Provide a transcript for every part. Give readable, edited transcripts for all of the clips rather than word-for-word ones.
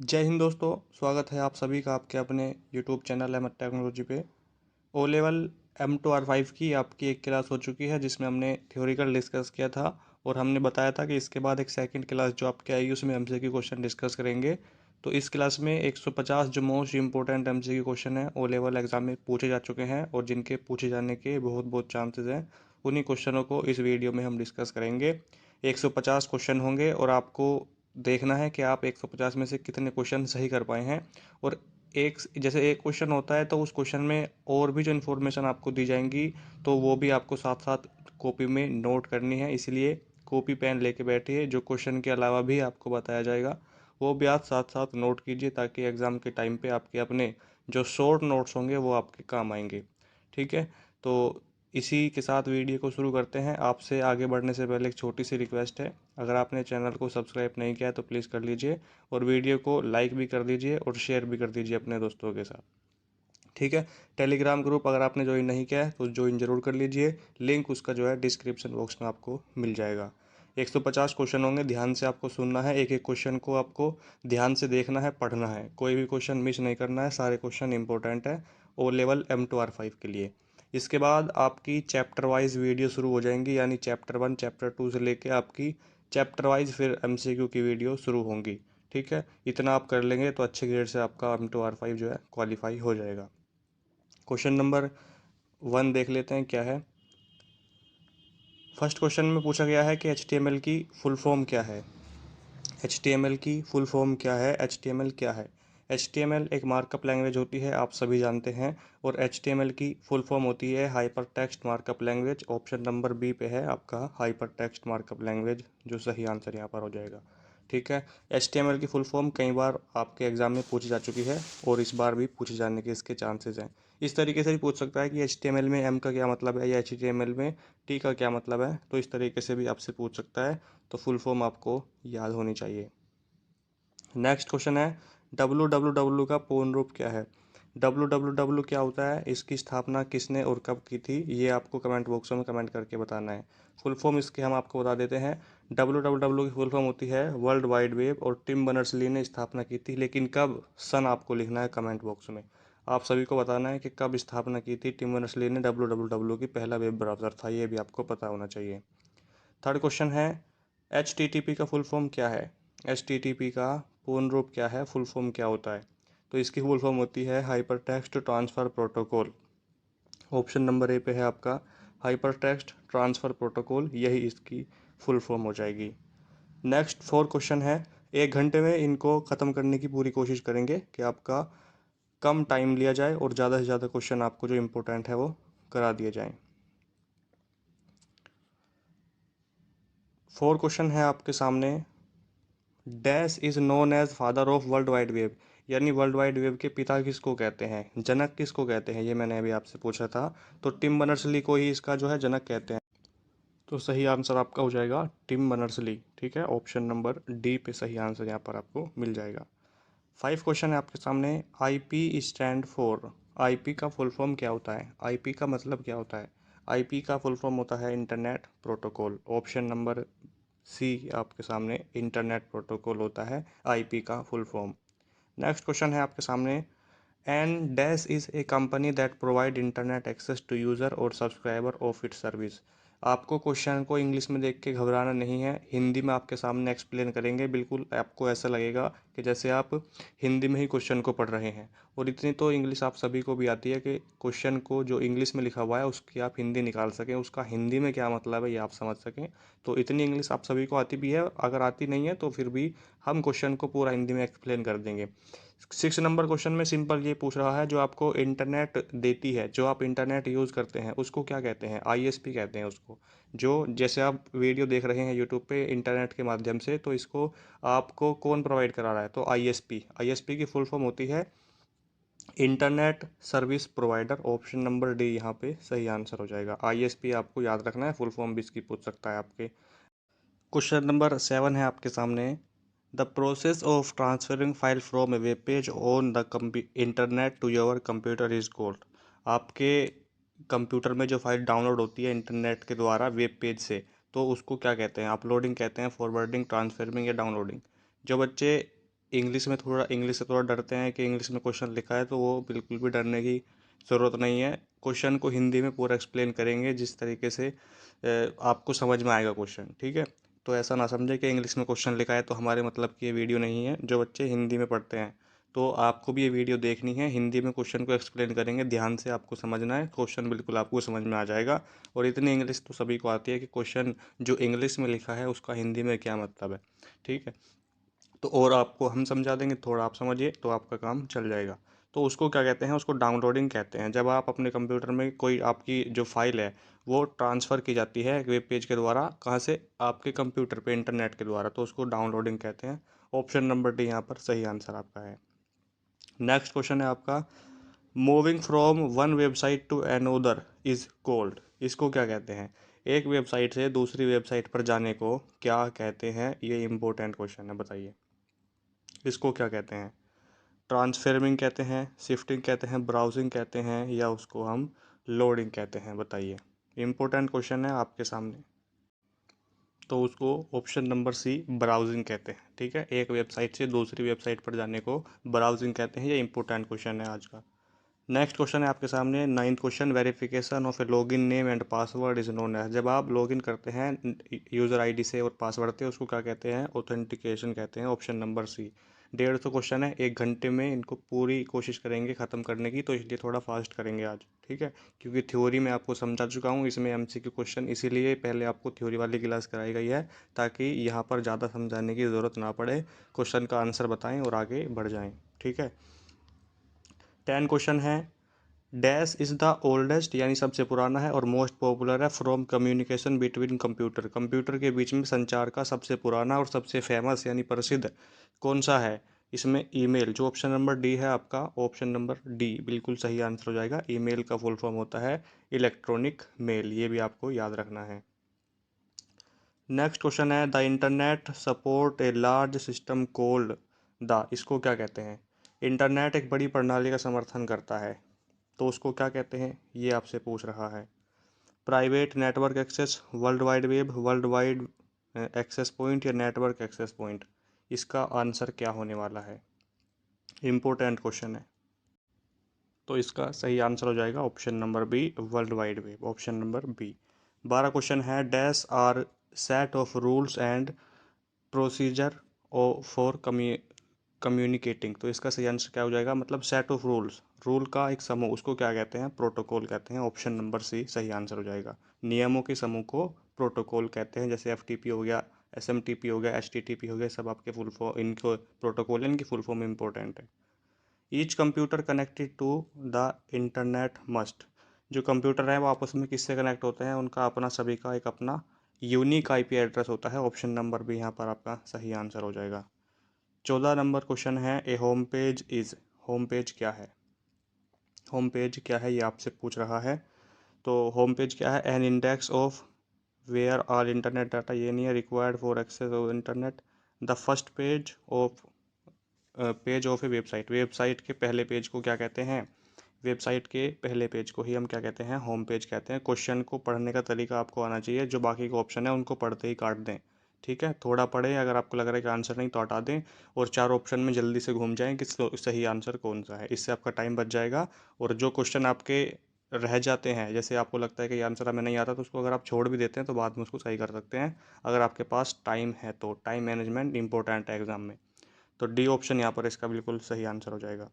जय हिंद दोस्तों। स्वागत है आप सभी का आपके अपने यूट्यूब चैनल अहमद टेक्नोलॉजी पे। ओ लेवल M2R5 की आपकी एक क्लास हो चुकी है जिसमें हमने थ्योरिकल डिस्कस किया था और हमने बताया था कि इसके बाद एक सेकंड क्लास जो आपके आएगी उसमें MCQ क्वेश्चन डिस्कस करेंगे। तो इस क्लास में 150 जो मोस्ट इंपॉर्टेंट MCQ क्वेश्चन है ओ लेवल एग्जाम में पूछे जा चुके हैं और जिनके पूछे जाने के बहुत बहुत चांसेस हैं, उन्हीं क्वेश्चनों को इस वीडियो में हम डिस्कस करेंगे। 150 क्वेश्चन होंगे और आपको देखना है कि आप 150 में से कितने क्वेश्चन सही कर पाए हैं। और एक जैसे एक क्वेश्चन होता है तो उस क्वेश्चन में और भी जो इन्फॉर्मेशन आपको दी जाएंगी तो वो भी आपको साथ साथ कॉपी में नोट करनी है। इसलिए कॉपी पेन लेके बैठिए, जो क्वेश्चन के अलावा भी आपको बताया जाएगा वो भी आप साथ साथ नोट कीजिए ताकि एग्ज़ाम के टाइम पे आपके अपने जो शॉर्ट नोट्स होंगे वो आपके काम आएंगे। ठीक है, तो इसी के साथ वीडियो को शुरू करते हैं। आपसे आगे बढ़ने से पहले एक छोटी सी रिक्वेस्ट है, अगर आपने चैनल को सब्सक्राइब नहीं किया है तो प्लीज़ कर लीजिए और वीडियो को लाइक भी कर दीजिए और शेयर भी कर दीजिए अपने दोस्तों के साथ। ठीक है, टेलीग्राम ग्रुप अगर आपने ज्वाइन नहीं किया है तो ज्वाइन जरूर कर लीजिए, लिंक उसका जो है डिस्क्रिप्शन बॉक्स में आपको मिल जाएगा। 150 क्वेश्चन होंगे, ध्यान से आपको सुनना है, एक एक क्वेश्चन को आपको ध्यान से देखना है, पढ़ना है, कोई भी क्वेश्चन मिस नहीं करना है, सारे क्वेश्चन इंपॉर्टेंट है ओ लेवल M2R5 के लिए। इसके बाद आपकी चैप्टर वाइज वीडियो शुरू हो जाएंगी, यानी चैप्टर 1 चैप्टर 2 से लेके आपकी चैप्टर वाइज फिर MCQ की वीडियो शुरू होंगी। ठीक है, इतना आप कर लेंगे तो अच्छे ग्रेड से आपका M2R5 जो है क्वालिफाई हो जाएगा। क्वेश्चन नंबर 1 देख लेते हैं क्या है। फर्स्ट क्वेश्चन में पूछा गया है कि HTML की फुल फॉर्म क्या है। HTML की फुल फॉर्म क्या है, HTML क्या है। HTML एक मार्कअप लैंग्वेज होती है, आप सभी जानते हैं, और HTML की फुल फॉर्म होती है hyper text markup language. Option number B पे है आपका हाइपर टेक्स्ट मार्कअप लैंग्वेज, जो सही आंसर यहाँ पर हो जाएगा। ठीक है, HTML की फुल फॉर्म कई बार आपके एग्जाम में पूछी जा चुकी है और इस बार भी पूछे जाने के इसके चांसेस हैं। इस तरीके से भी पूछ सकता है कि HTML में M का क्या मतलब है या HTML में T का क्या मतलब है, तो इस तरीके से भी आपसे पूछ सकता है। तो फुल फॉर्म आपको याद होनी चाहिए। नेक्स्ट क्वेश्चन है www का पूर्ण रूप क्या है। www क्या होता है, इसकी स्थापना किसने और कब की थी, ये आपको कमेंट बॉक्स में कमेंट करके बताना है। फुल फॉर्म इसके हम आपको बता देते हैं। www की फुल फॉर्म होती है वर्ल्ड वाइड वेब और टिम बर्नर्स ली ने स्थापना की थी, लेकिन कब, सन आपको लिखना है कमेंट बॉक्स में। आप सभी को बताना है कि कब स्थापना की थी टिम बर्नर्स ली ने। www की पहला वेब ब्राउज़र था, ये भी आपको पता होना चाहिए। थर्ड क्वेश्चन है HTTP का फुल फॉर्म क्या है। HTTP का पूर्ण रूप क्या है, फुल फॉर्म क्या होता है। तो इसकी फुल फॉर्म होती है hyper text transfer protocol. Option number ए पे है आपका हाइपर टेक्स्ट ट्रांसफ़र प्रोटोकॉल, यही इसकी फुल फॉर्म हो जाएगी। नेक्स्ट फोर क्वेश्चन है, 1 घंटे में इनको ख़त्म करने की पूरी कोशिश करेंगे कि आपका कम टाइम लिया जाए और ज़्यादा से ज़्यादा क्वेश्चन आपको जो इम्पोर्टेंट है वो करा दिए जाएँ। फोर क्वेश्चन है आपके सामने, dash is known as father of world wide web, यानी वर्ल्ड वाइड वेब के पिता किसको कहते हैं, जनक किसको कहते हैं, ये मैंने अभी आपसे पूछा था। तो टिम बर्नर्स ली को ही इसका जो है जनक कहते हैं। तो सही आंसर आपका हो जाएगा टिम बर्नर्स ली। ठीक है, ऑप्शन नंबर डी पे सही आंसर यहाँ पर आपको मिल जाएगा। 5 क्वेश्चन है आपके सामने, IP स्टैंड फॉर, IP का फुल फॉर्म क्या होता है, IP का मतलब क्या होता है। IP का फुल फॉर्म होता है internet protocol. Option number C आपके सामने इंटरनेट प्रोटोकॉल होता है IP का फुल फॉर्म। नेक्स्ट क्वेश्चन है आपके सामने, N dash is a company that provide internet access to user और सब्सक्राइबर ऑफ इट्स सर्विस। आपको क्वेश्चन को इंग्लिश में देख के घबराना नहीं है, हिंदी में आपके सामने एक्सप्लेन करेंगे। बिल्कुल आपको ऐसा लगेगा कि जैसे आप हिंदी में ही क्वेश्चन को पढ़ रहे हैं, और इतनी तो इंग्लिश आप सभी को भी आती है कि क्वेश्चन को जो इंग्लिश में लिखा हुआ है उसकी आप हिंदी निकाल सकें, उसका हिंदी में क्या मतलब है ये आप समझ सकें। तो इतनी इंग्लिश आप सभी को आती भी है, अगर आती नहीं है तो फिर भी हम क्वेश्चन को पूरा हिंदी में एक्सप्लेन कर देंगे। 6 नंबर क्वेश्चन में सिंपल ये पूछ रहा है, जो आपको इंटरनेट देती है, जो आप इंटरनेट यूज़ करते हैं उसको क्या कहते हैं, ISP कहते हैं उसको। जो जैसे आप वीडियो देख रहे हैं यूट्यूब पे इंटरनेट के माध्यम से, तो इसको आपको कौन प्रोवाइड करा रहा है, तो ISP की फुल फॉर्म होती है internet service provider. Option number D यहाँ पे सही आंसर हो जाएगा। ISP आपको याद रखना है, फुल फॉर्म भी इसकी पूछ सकता है आपके। क्वेश्चन नंबर 7 है आपके सामने, the process of transferring file from a web page on the internet to your computer is called. आपके कंप्यूटर में जो फाइल डाउनलोड होती है इंटरनेट के द्वारा वेब पेज से, तो उसको क्या कहते हैं, अपलोडिंग कहते हैं, फॉरवर्डिंग, ट्रांसफरिंग या डाउनलोडिंग। जो बच्चे इंग्लिश से थोड़ा डरते हैं कि इंग्लिश में क्वेश्चन लिखा है, तो वो बिल्कुल भी डरने की ज़रूरत नहीं है। क्वेश्चन को हिंदी में पूरा एक्सप्लेन करेंगे जिस तरीके से आपको समझ में आएगा क्वेश्चन, ठीक है। तो ऐसा ना समझे कि इंग्लिश में क्वेश्चन लिखा है तो हमारे मतलब की ये वीडियो नहीं है। जो बच्चे हिंदी में पढ़ते हैं तो आपको भी ये वीडियो देखनी है, हिंदी में क्वेश्चन को एक्सप्लेन करेंगे, ध्यान से आपको समझना है, क्वेश्चन बिल्कुल आपको समझ में आ जाएगा। और इतनी इंग्लिश तो सभी को आती है कि क्वेश्चन जो इंग्लिश में लिखा है उसका हिंदी में क्या मतलब है, ठीक है। तो और आपको हम समझा देंगे, थोड़ा आप समझिए तो आपका काम चल जाएगा। तो उसको क्या कहते हैं, उसको डाउनलोडिंग कहते हैं। जब आप अपने कंप्यूटर में कोई आपकी जो फाइल है वो ट्रांसफ़र की जाती है वेब पेज के द्वारा, कहाँ से, आपके कंप्यूटर पे इंटरनेट के द्वारा, तो उसको डाउनलोडिंग कहते हैं। ऑप्शन नंबर डी यहाँ पर सही आंसर आपका है। नेक्स्ट क्वेश्चन है आपका, moving from one website to another is called, इसको क्या कहते हैं? एक वेबसाइट से दूसरी वेबसाइट पर जाने को क्या कहते हैं? ये इंपॉर्टेंट क्वेश्चन है, बताइए इसको क्या कहते हैं? ट्रांसफॉर्मिंग कहते हैं, शिफ्टिंग कहते हैं, ब्राउजिंग कहते हैं, या उसको हम लोडिंग कहते हैं, बताइए। इंपॉर्टेंट क्वेश्चन है आपके सामने। तो उसको ऑप्शन नंबर सी ब्राउजिंग कहते हैं, ठीक है। एक वेबसाइट से दूसरी वेबसाइट पर जाने को ब्राउजिंग कहते हैं। ये इंपॉर्टेंट क्वेश्चन है आज का। नेक्स्ट क्वेश्चन है आपके सामने, ninth question, verification of a login name and password is known as, जब आप लॉगिन करते हैं यूज़र आईडी से और पासवर्ड से, उसको क्या कहते हैं? ऑथेंटिकेशन कहते हैं। ऑप्शन नंबर सी। 150 क्वेश्चन है, 1 घंटे में इनको पूरी कोशिश करेंगे ख़त्म करने की, तो इसलिए थोड़ा फास्ट करेंगे आज, ठीक है। क्योंकि थ्योरी में आपको समझा चुका हूँ, इसमें एमसीक्यू क्वेश्चन, इसीलिए पहले आपको थ्योरी वाली क्लास कराई गई है ताकि यहाँ पर ज़्यादा समझाने की ज़रूरत ना पड़े, क्वेश्चन का आंसर बताएं और आगे बढ़ जाएं, ठीक है। 10 क्वेश्चन है, डैश इज़ द ओल्डेस्ट, यानी सबसे पुराना है और मोस्ट पॉपुलर है, from communication between computer, computer के बीच में संचार का सबसे पुराना और सबसे फेमस यानी प्रसिद्ध कौन सा है? इसमें ईमेल, जो ऑप्शन नंबर डी है आपका, ऑप्शन नंबर डी बिल्कुल सही आंसर हो जाएगा। ईमेल का फुल फॉर्म होता है इलेक्ट्रॉनिक मेल, ये भी आपको याद रखना है। नेक्स्ट क्वेश्चन है, the internet support a large system cold the, इसको क्या कहते हैं? इंटरनेट एक बड़ी प्रणाली का समर्थन करता है, तो उसको क्या कहते हैं? ये आपसे पूछ रहा है। Private network access, world wide web, world wide access point, या नेटवर्क एक्सेस पॉइंट, इसका आंसर क्या होने वाला है? इम्पोर्टेंट क्वेश्चन है। तो इसका सही आंसर हो जाएगा option number B, world wide web, option number B. 12 question है, dash are set of rules and procedure for communicating, तो इसका सही आंसर क्या हो जाएगा? मतलब सेट ऑफ रूल्स, रूल का एक समूह, उसको क्या कहते हैं? प्रोटोकॉल कहते हैं। ऑप्शन नंबर सी सही आंसर हो जाएगा। नियमों के समूह को प्रोटोकॉल कहते हैं, जैसे एफटीपी हो गया, एसएमटीपी हो गया, एचटीटीपी हो गया, सब आपके फुल फॉर्म, इनको प्रोटोकॉल, इनकी फुल फॉर्म इंपॉर्टेंट है। Each computer connected to the internet must, जो कंप्यूटर है वो आपस में किससे कनेक्ट होते हैं? उनका अपना, सभी का एक अपना यूनिक आईपी एड्रेस होता है। ऑप्शन नंबर भी यहाँ पर आपका सही आंसर हो जाएगा। 14 नंबर क्वेश्चन है, A home page is, home page क्या है? होम पेज क्या है ये आपसे पूछ रहा है। तो होम पेज क्या है? An index of where all internet data, ये नहीं है, required for access of internet, the first page of a website, website के पहले पेज को क्या कहते हैं? वेबसाइट के पहले पेज को ही हम क्या कहते हैं? होम पेज कहते हैं। क्वेश्चन को पढ़ने का तरीका आपको आना चाहिए, जो बाकी के ऑप्शन है उनको पढ़ते ही काट दें, ठीक है। थोड़ा पढ़ें, अगर आपको लग रहा है कि आंसर नहीं तो हटा दें, और 4 ऑप्शन में जल्दी से घूम जाएं कि सही आंसर कौन सा है, इससे आपका टाइम बच जाएगा। और जो क्वेश्चन आपके रह जाते हैं, जैसे आपको लगता है कि ये आंसर हमें नहीं आता, तो उसको अगर आप छोड़ भी देते हैं तो बाद में उसको सही कर सकते हैं, अगर आपके पास टाइम है तो। टाइम मैनेजमेंट इंपॉर्टेंट है एग्जाम में। तो डी ऑप्शन यहाँ पर इसका बिल्कुल सही आंसर हो जाएगा।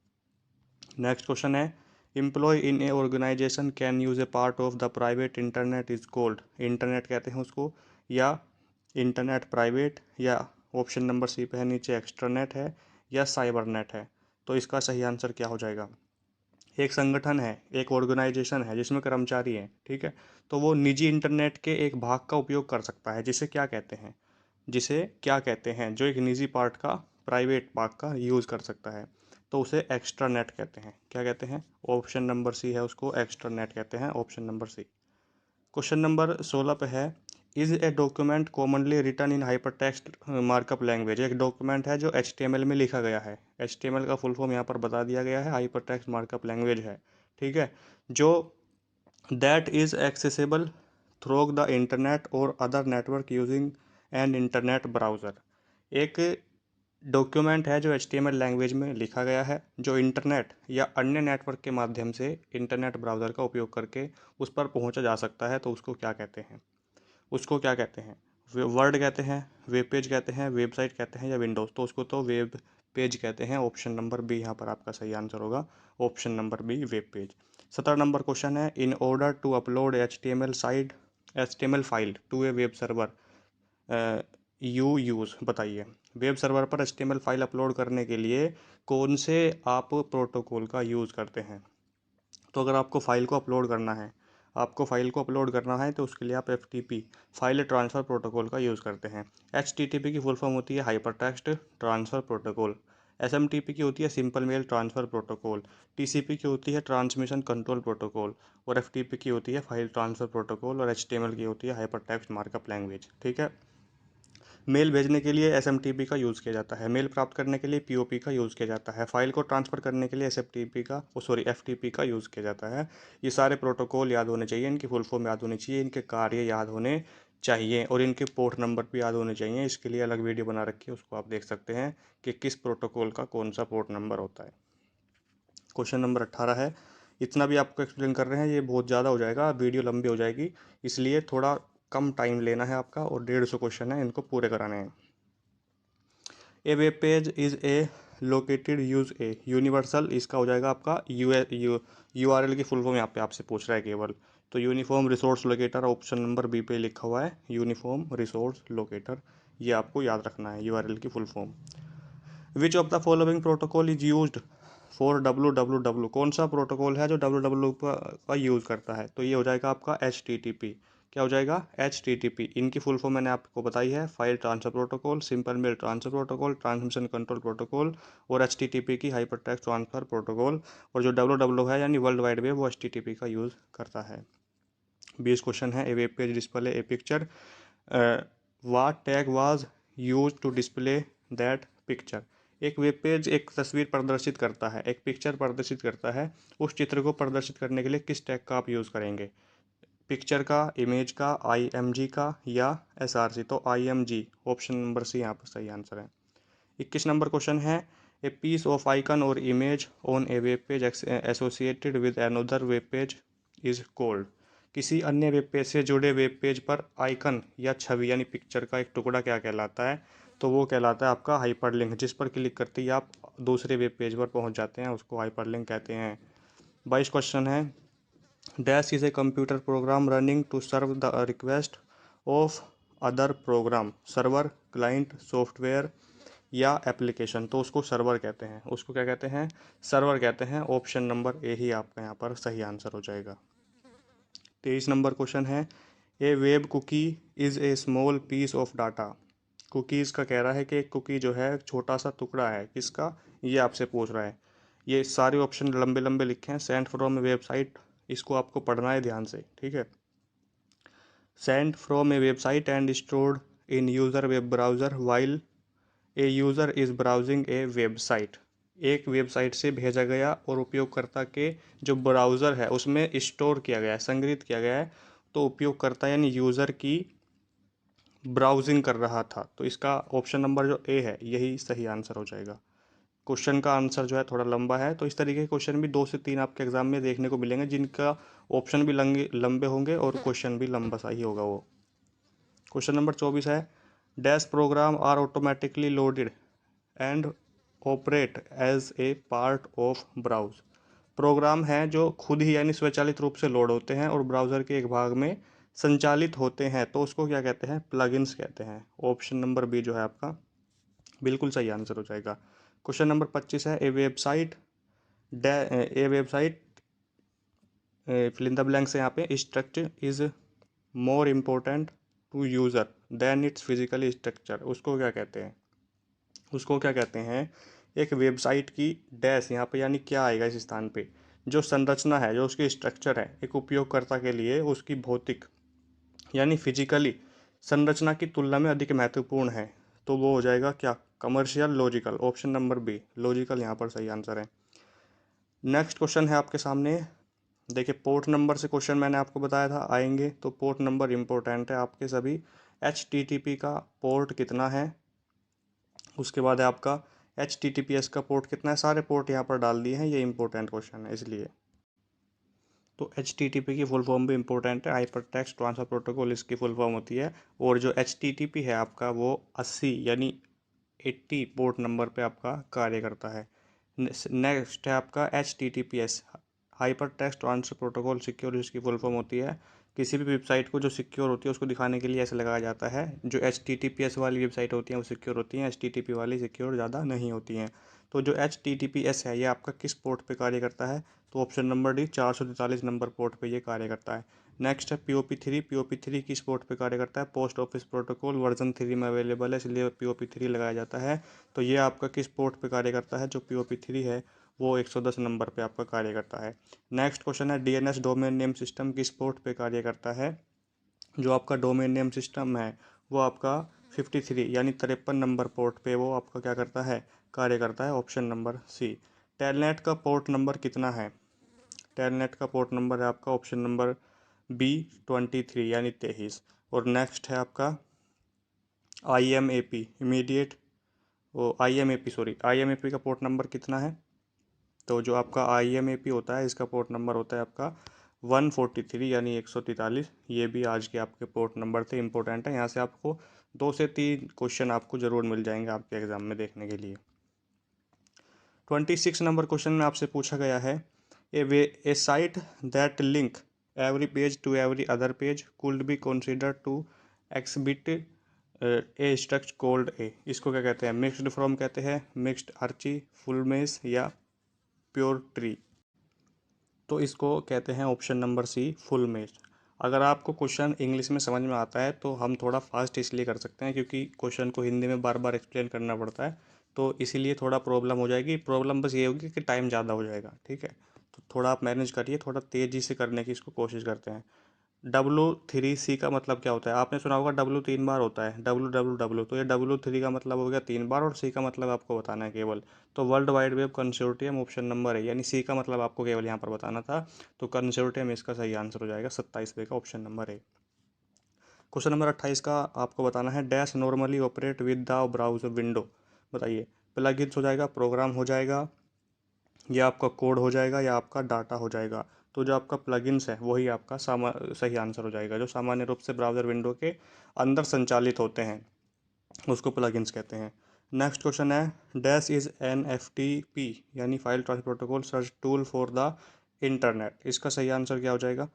नेक्स्ट क्वेश्चन है, employ in a organization can use a part of the private internet is called, internet कहते हैं उसको, या इंटरनेट प्राइवेट, या ऑप्शन नंबर सी पे है नीचे एक्स्ट्रानेट है, या साइबर नेट है। तो इसका सही आंसर क्या हो जाएगा? एक संगठन है, एक ऑर्गेनाइजेशन है जिसमें कर्मचारी हैं, ठीक है, तो वो निजी इंटरनेट के एक भाग का उपयोग कर सकता है, जिसे क्या कहते हैं? जिसे क्या कहते हैं? जो एक निजी पार्ट का, प्राइवेट पार्ट का यूज़ कर सकता है, तो उसे एक्स्ट्रा नेट कहते हैं। क्या कहते हैं? ऑप्शन नंबर सी है, उसको एक्स्ट्रा नेट कहते हैं, option number C. Question number 16 पे है, is a document commonly written in hyper text markup language, एक डॉक्यूमेंट है जो HTML में लिखा गया है, HTML का फुल फॉर्म यहाँ पर बता दिया गया है, हाइपर टेक्स्ट मार्कअप लैंग्वेज है, ठीक है, जो that is accessible through the internet और other network using an internet browser, एक डॉक्यूमेंट है जो HTML लैंग्वेज में लिखा गया है, जो इंटरनेट या अन्य नेटवर्क के माध्यम से इंटरनेट ब्राउज़र का उपयोग करके उस पर पहुंचा जा सकता है, तो उसको क्या कहते हैं? उसको क्या कहते हैं? वर्ड कहते हैं, वेब पेज कहते हैं, वेबसाइट कहते हैं, या विंडोज़? तो उसको तो वेब पेज कहते हैं। ऑप्शन नंबर बी यहाँ पर आपका सही आंसर होगा। Option number B, web page. 17 number question है, in order to upload HTML file to a web server you use, बताइए। वेब सर्वर पर HTML फाइल अपलोड करने के लिए कौन से आप प्रोटोकॉल का यूज़ करते हैं? तो अगर आपको फ़ाइल को अपलोड करना है, तो उसके लिए आप FTP, फाइल ट्रांसफ़र प्रोटोकॉल का यूज़ करते हैं। HTTP की फुल फॉर्म होती है hyper text transfer protocol. SMTP की होती है simple mail transfer protocol. TCP की होती है ट्रांसमिशन कंट्रोल प्रोटोकॉल। और FTP की होती है फाइल ट्रांसफ़र प्रोटोकॉल। और HTML की होती है हाइपर टेक्स्ट मार्कअप लैंग्वेज। ठीक है। मेल भेजने के लिए SMTP का यूज़ किया जाता है। मेल प्राप्त करने के लिए POP का यूज़ किया जाता है। फाइल को ट्रांसफ़र करने के लिए FTP का यूज़ किया जाता है। ये सारे प्रोटोकॉल याद होने चाहिए, इनकी फुल फॉर्म याद होनी चाहिए, इनके कार्य याद होने चाहिए और इनके पोर्ट नंबर भी याद होने चाहिए। इसके लिए अलग वीडियो बना रखी है, उसको आप देख सकते हैं कि किस प्रोटोकॉल का कौन सा पोर्ट नंबर होता है। क्वेश्चन नंबर 18 है। इतना भी आपको एक्सप्लेन कर रहे हैं, ये बहुत ज़्यादा हो जाएगा, वीडियो लंबी हो जाएगी, इसलिए थोड़ा कम टाइम लेना है आपका और 150 क्वेश्चन है, इनको पूरे कराने हैं। A web page is a located use a universal, इसका हो जाएगा आपका URL की फुल फॉर्म यहाँ पे आपसे पूछ रहा है केवल। तो uniform resource locator, option number B पे लिखा हुआ है यूनिफॉर्म रिसोर्स लोकेटर, ये आपको याद रखना है URL की full form. Which of the following protocol is used for WWW, कौन सा प्रोटोकॉल है जो WWW का यूज़ करता है? तो ये हो जाएगा आपका HTTP। क्या हो जाएगा? HTTP। इनकी फुल फॉर्म मैंने आपको बताई है, file transfer protocol, simple mail transfer protocol, transmission control protocol और HTTP की हाइपर टेक्स्ट ट्रांसफर प्रोटोकॉल। और जो WWW है यानी वर्ल्ड वाइड वेब, वो HTTP का यूज़ करता है। 20 क्वेश्चन है, a web page display a picture, what tag was use to display that picture. एक वेब पेज एक तस्वीर प्रदर्शित करता है, एक पिक्चर प्रदर्शित करता है, उस चित्र को प्रदर्शित करने के लिए किस टैग का आप यूज़ करेंगे? पिक्चर का, इमेज का, IMG का या SRC? तो IMG, ऑप्शन नंबर सी यहाँ पर सही आंसर है। 21 नंबर क्वेश्चन है, ए पीस ऑफ आइकन और image on A web page associated with another web page is called. किसी अन्य वेब पेज से जुड़े वेब पेज पर आइकन या छवि यानी पिक्चर का एक टुकड़ा क्या कहलाता है? तो वो कहलाता है आपका हाइपरलिंक। जिस पर क्लिक करते ही आप दूसरे वेब पेज पर पहुंच जाते हैं, उसको हाइपरलिंक कहते हैं। 22 क्वेश्चन है, dash is a computer program running to serve the request of other program, server, client, software या एप्लीकेशन? तो उसको सर्वर कहते हैं। उसको क्या कहते हैं? सर्वर कहते हैं। ऑप्शन नंबर ए ही आपका यहाँ पर सही आंसर हो जाएगा। 23 नंबर क्वेश्चन है, a web cookie is a small piece of data. Cookies का कह रहा है कि एक कुकी जो है एक छोटा सा टुकड़ा है, किसका? ये आपसे पूछ रहा है। ये सारे ऑप्शन लंबे लंबे लिखे हैं। सेंड फ्रॉम ए वेबसाइट, इसको आपको पढ़ना है ध्यान से, ठीक है। Send from A website and stored in user web browser while a user is browsing A website. एक वेबसाइट से भेजा गया और उपयोगकर्ता के जो ब्राउज़र है उसमें स्टोर किया गया है, संग्रहित किया गया है। तो उपयोगकर्ता यानी यूज़र की ब्राउजिंग कर रहा था, तो इसका ऑप्शन नंबर जो ए है यही सही आंसर हो जाएगा। क्वेश्चन का आंसर जो है थोड़ा लंबा है, तो इस तरीके के क्वेश्चन भी 2 से 3 आपके एग्जाम में देखने को मिलेंगे, जिनका ऑप्शन भी लंबे होंगे और क्वेश्चन भी लंबा सा ही होगा वो। क्वेश्चन नंबर 24 है, dash program are automatically loaded and operate as a part of browse. Program हैं जो खुद ही यानी स्वचालित रूप से लोड होते हैं और ब्राउज़र के एक भाग में संचालित होते हैं, तो उसको क्या कहते हैं? प्लगइन्स कहते हैं। ऑप्शन नंबर बी जो है आपका बिल्कुल सही आंसर हो जाएगा। क्वेश्चन नंबर 25 है, a website fill in the blanks है यहाँ पे, structure is more important to user than its physically structure. उसको क्या कहते हैं? उसको क्या कहते हैं? एक वेबसाइट की डैश यहाँ पे यानी क्या आएगा इस स्थान पे? जो संरचना है, जो उसकी स्ट्रक्चर है, एक उपयोगकर्ता के लिए उसकी भौतिक यानी फिजिकली संरचना की तुलना में अधिक महत्वपूर्ण है, तो वो हो जाएगा क्या? Commercial, logical. Option number be logical यहाँ पर सही आंसर है। नेक्स्ट क्वेश्चन है आपके सामने, देखिए पोर्ट नंबर से क्वेश्चन मैंने आपको बताया था आएंगे, तो पोर्ट नंबर इंपॉर्टेंट है आपके सभी। HTTP का पोर्ट कितना है? उसके बाद है आपका HTTPS का पोर्ट कितना है, सारे पोर्ट यहाँ पर डाल दिए हैं, ये इंपॉर्टेंट क्वेश्चन है इसलिए। तो HTTP की फुल फॉर्म भी इंपॉर्टेंट है, हाइपर टेक्स्ट ट्रांसफर प्रोटोकॉल इसकी फुल फॉर्म होती है। और जो HTTP है आपका वो 80 यानी 80 पोर्ट नंबर पे आपका कार्य करता है। नेक्स्ट है आपका HTTPS, hyper text transfer protocol secure, इसकी फुल फॉर्म होती है। किसी भी वेबसाइट को जो सिक्योर होती है उसको दिखाने के लिए ऐसे लगाया जाता है। जो HTTPS वाली वेबसाइट होती हैं वो सिक्योर होती हैं, HTTP वाली सिक्योर ज़्यादा नहीं होती हैं। तो जो HTTPS है ये आपका किस पोर्ट पे कार्य करता है, तो option number D 443 number port पे ये कार्य करता है। नेक्स्ट है POP3, POP3 किस पोर्ट पे कार्य करता है, पोस्ट ऑफिस प्रोटोकॉल वर्जन 3 में अवेलेबल है इसलिए POP3 लगाया जाता है। तो ये आपका किस पोर्ट पे कार्य करता है, जो POP3 है वो 110 नंबर पे आपका कार्य करता है। नेक्स्ट क्वेश्चन है DNS डोमेन नेम सिस्टम किस पोर्ट पे कार्य करता है, जो आपका डोमेन नेम सिस्टम है वो आपका 53 यानी 53 नंबर पोर्ट पे वो आपका क्या करता है, कार्य करता है, ऑप्शन नंबर सी। टेलनेट का पोर्ट नंबर कितना है, टेलनेट का पोर्ट नंबर है आपका ऑप्शन नंबर B23 यानी 23। और नेक्स्ट है आपका IMAP इमीडिएट, वो IMAP का पोर्ट नंबर कितना है, तो जो आपका IMAP होता है इसका पोर्ट नंबर होता है आपका 143 यानी 143। ये भी आज के आपके पोर्ट नंबर थे, इंपॉर्टेंट है, यहाँ से आपको 2 से 3 क्वेश्चन आपको ज़रूर मिल जाएंगे आपके एग्जाम में देखने के लिए। 26 नंबर क्वेश्चन में आपसे पूछा गया है, a site that link every page to every other page could be consider to exhibit a structure called a, इसको क्या कहते हैं, मिक्स्ड फ्रॉम कहते हैं, मिक्स्ड आर्ची, फुल मेस या प्योर ट्री, तो इसको कहते हैं ऑप्शन नंबर सी फुल मेज। अगर आपको क्वेश्चन इंग्लिश में समझ में आता है तो हम थोड़ा फास्ट इसलिए कर सकते हैं क्योंकि क्वेश्चन को हिंदी में बार बार एक्सप्लेन करना पड़ता है, तो इसीलिए थोड़ा प्रॉब्लम हो जाएगी। प्रॉब्लम बस ये होगी कि टाइम ज़्यादा हो जाएगा, ठीक है। तो थोड़ा आप मैनेज करिए, थोड़ा तेज़ी से करने की इसको कोशिश करते हैं। W3C का मतलब क्या होता है, आपने सुना होगा W 3 बार होता है, WWW, तो ये W3 का मतलब हो गया 3 बार और C का मतलब आपको बताना है केवल। तो world wide web consortium option number है, यानी C का मतलब आपको केवल यहाँ पर बताना था। तो कंसोर्टियम इसका सही आंसर हो जाएगा 27वें का ऑप्शन नंबर है। क्वेश्चन नंबर 28 का आपको बताना है, dash normally operate with the browser window, बताइए। प्लगइन्स हो जाएगा, प्रोग्राम हो जाएगा, या आपका कोड हो जाएगा, या आपका डाटा हो जाएगा। तो जो आपका प्लगइन्स है वही आपका सही आंसर हो जाएगा। जो सामान्य रूप से ब्राउज़र विंडो के अंदर संचालित होते हैं उसको प्लगइन्स कहते हैं। नेक्स्ट क्वेश्चन है, डैश इज एन FTP यानी file transfer protocol search tool for the internet, इसका सही आंसर क्या हो जाएगा,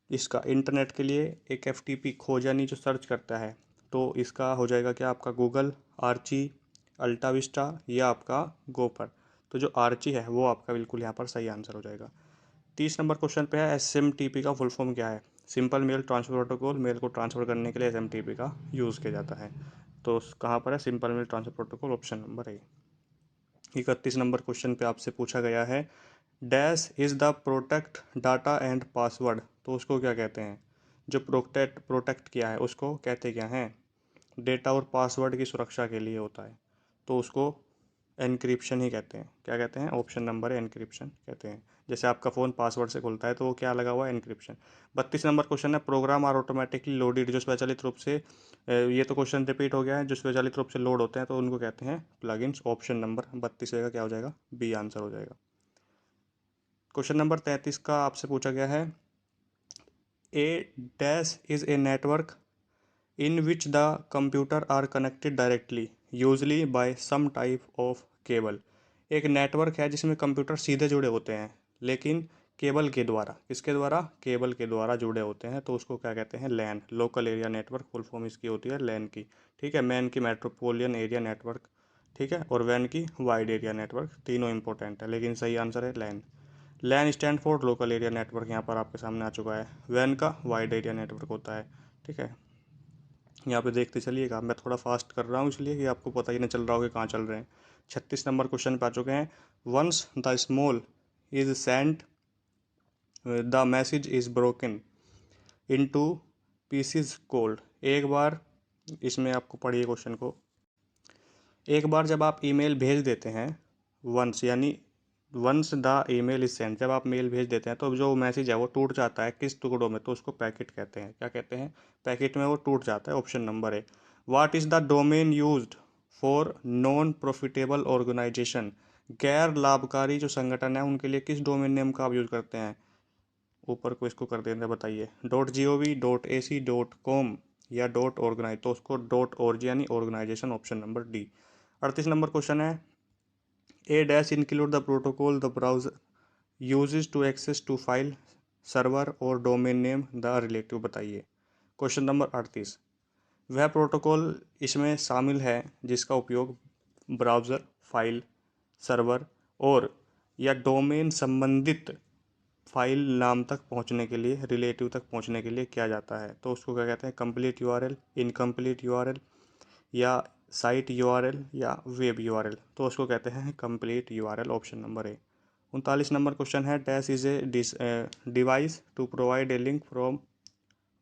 इसका इंटरनेट के लिए एक FTP खोज यानी जो सर्च करता है, तो इसका हो जाएगा क्या, आपका गूगल, आर्ची, अल्टा विस्टा या आपका गोपर। तो जो आर्ची है वो आपका बिल्कुल यहाँ पर सही आंसर हो जाएगा। 30 नंबर क्वेश्चन पे है, SMTP का फुल फॉर्म क्या है, simple mail transfer protocol, mail को ट्रांसफर करने के लिए SMTP का यूज़ किया जाता है। तो कहाँ पर है, simple mail transfer protocol, option number है। 31 नंबर क्वेश्चन पे आपसे पूछा गया है, dash is the protect data and password, तो उसको क्या कहते हैं, जो प्रोटेक्ट किया है उसको कहते क्या हैं, डेटा और पासवर्ड की सुरक्षा के लिए होता है, तो उसको एनक्रिप्शन ही कहते हैं। क्या कहते हैं, ऑप्शन नंबर है एनक्रिप्शन कहते हैं। जैसे आपका फ़ोन पासवर्ड से खुलता है तो वो क्या लगा हुआ है, एनक्रिप्शन। 32 नंबर क्वेश्चन है, प्रोग्राम आर ऑटोमेटिकली लोडेड, जो स्वचालित रूप से ये तो क्वेश्चन रिपीट हो गया है, जो स्वचालित रूप से लोड होते हैं तो उनको कहते हैं प्लगइन्स, ऑप्शन नंबर 32 का क्या हो जाएगा, बी आंसर हो जाएगा। क्वेश्चन नंबर 33 का आपसे पूछा गया है, a dash is a network in which the computer are connected directly usually by some type of cable, एक नेटवर्क है जिसमें कंप्यूटर सीधे जुड़े होते हैं लेकिन केबल के द्वारा, किसके द्वारा, केबल के द्वारा जुड़े होते हैं, तो उसको क्या कहते हैं, LAN, local area network, full form इसकी होती है लैन की, ठीक है। मैन की मेट्रोपोलियन एरिया नेटवर्क, ठीक है, और वैन की वाइड एरिया नेटवर्क, तीनों इंपॉर्टेंट है लेकिन सही आंसर है LAN. LAN stand for local area network, यहाँ पर आपके सामने आ चुका है। वैन का वाइड एरिया नेटवर्क होता है, ठीक है। यहाँ पे देखते चलिएगा, मैं थोड़ा फास्ट कर रहा हूँ इसलिए कि आपको पता ही नहीं चल रहा होगा कहाँ चल रहे हैं। 36 नंबर क्वेश्चन पे आ चुके हैं, once the small is sent the message is broken into pieces called, एक बार, इसमें आपको पढ़िए क्वेश्चन को, एक बार जब आप ईमेल भेज देते हैं, वंस यानी once the email is sent, जब आप मेल भेज देते हैं तो जो मैसेज है वो टूट जाता है किस टुकड़ों में, तो उसको पैकेट कहते हैं। क्या कहते हैं, पैकेट में वो टूट जाता है, ऑप्शन नंबर है। What is the domain used for non profitable organization, गैर लाभकारी जो संगठन है उनके लिए किस डोमेन नेम का आप यूज करते हैं? ऊपर को इसको कर देते हैं, बताइए। .gov.ac.com या .organize, तो उसको .org यानी organisation, option number D. 38 number question है, a dash include the protocol the browser uses to access to file server और डोमेन नेम द रिलेटिव, बताइए। क्वेश्चन नंबर 38, वह प्रोटोकॉल इसमें शामिल है जिसका उपयोग ब्राउज़र, फाइल, सर्वर और या डोमेन संबंधित फाइल नाम तक पहुंचने के लिए, रिलेटिव तक पहुंचने के लिए किया जाता है। तो उसको क्या कहते हैं? कंप्लीट यूआरएल, इनकम्प्लीट यूआरएल या साइट यूआरएल या वेब यूआरएल, तो उसको कहते हैं complete URL, option number A. 39 number question है, dash is a device to provide a link from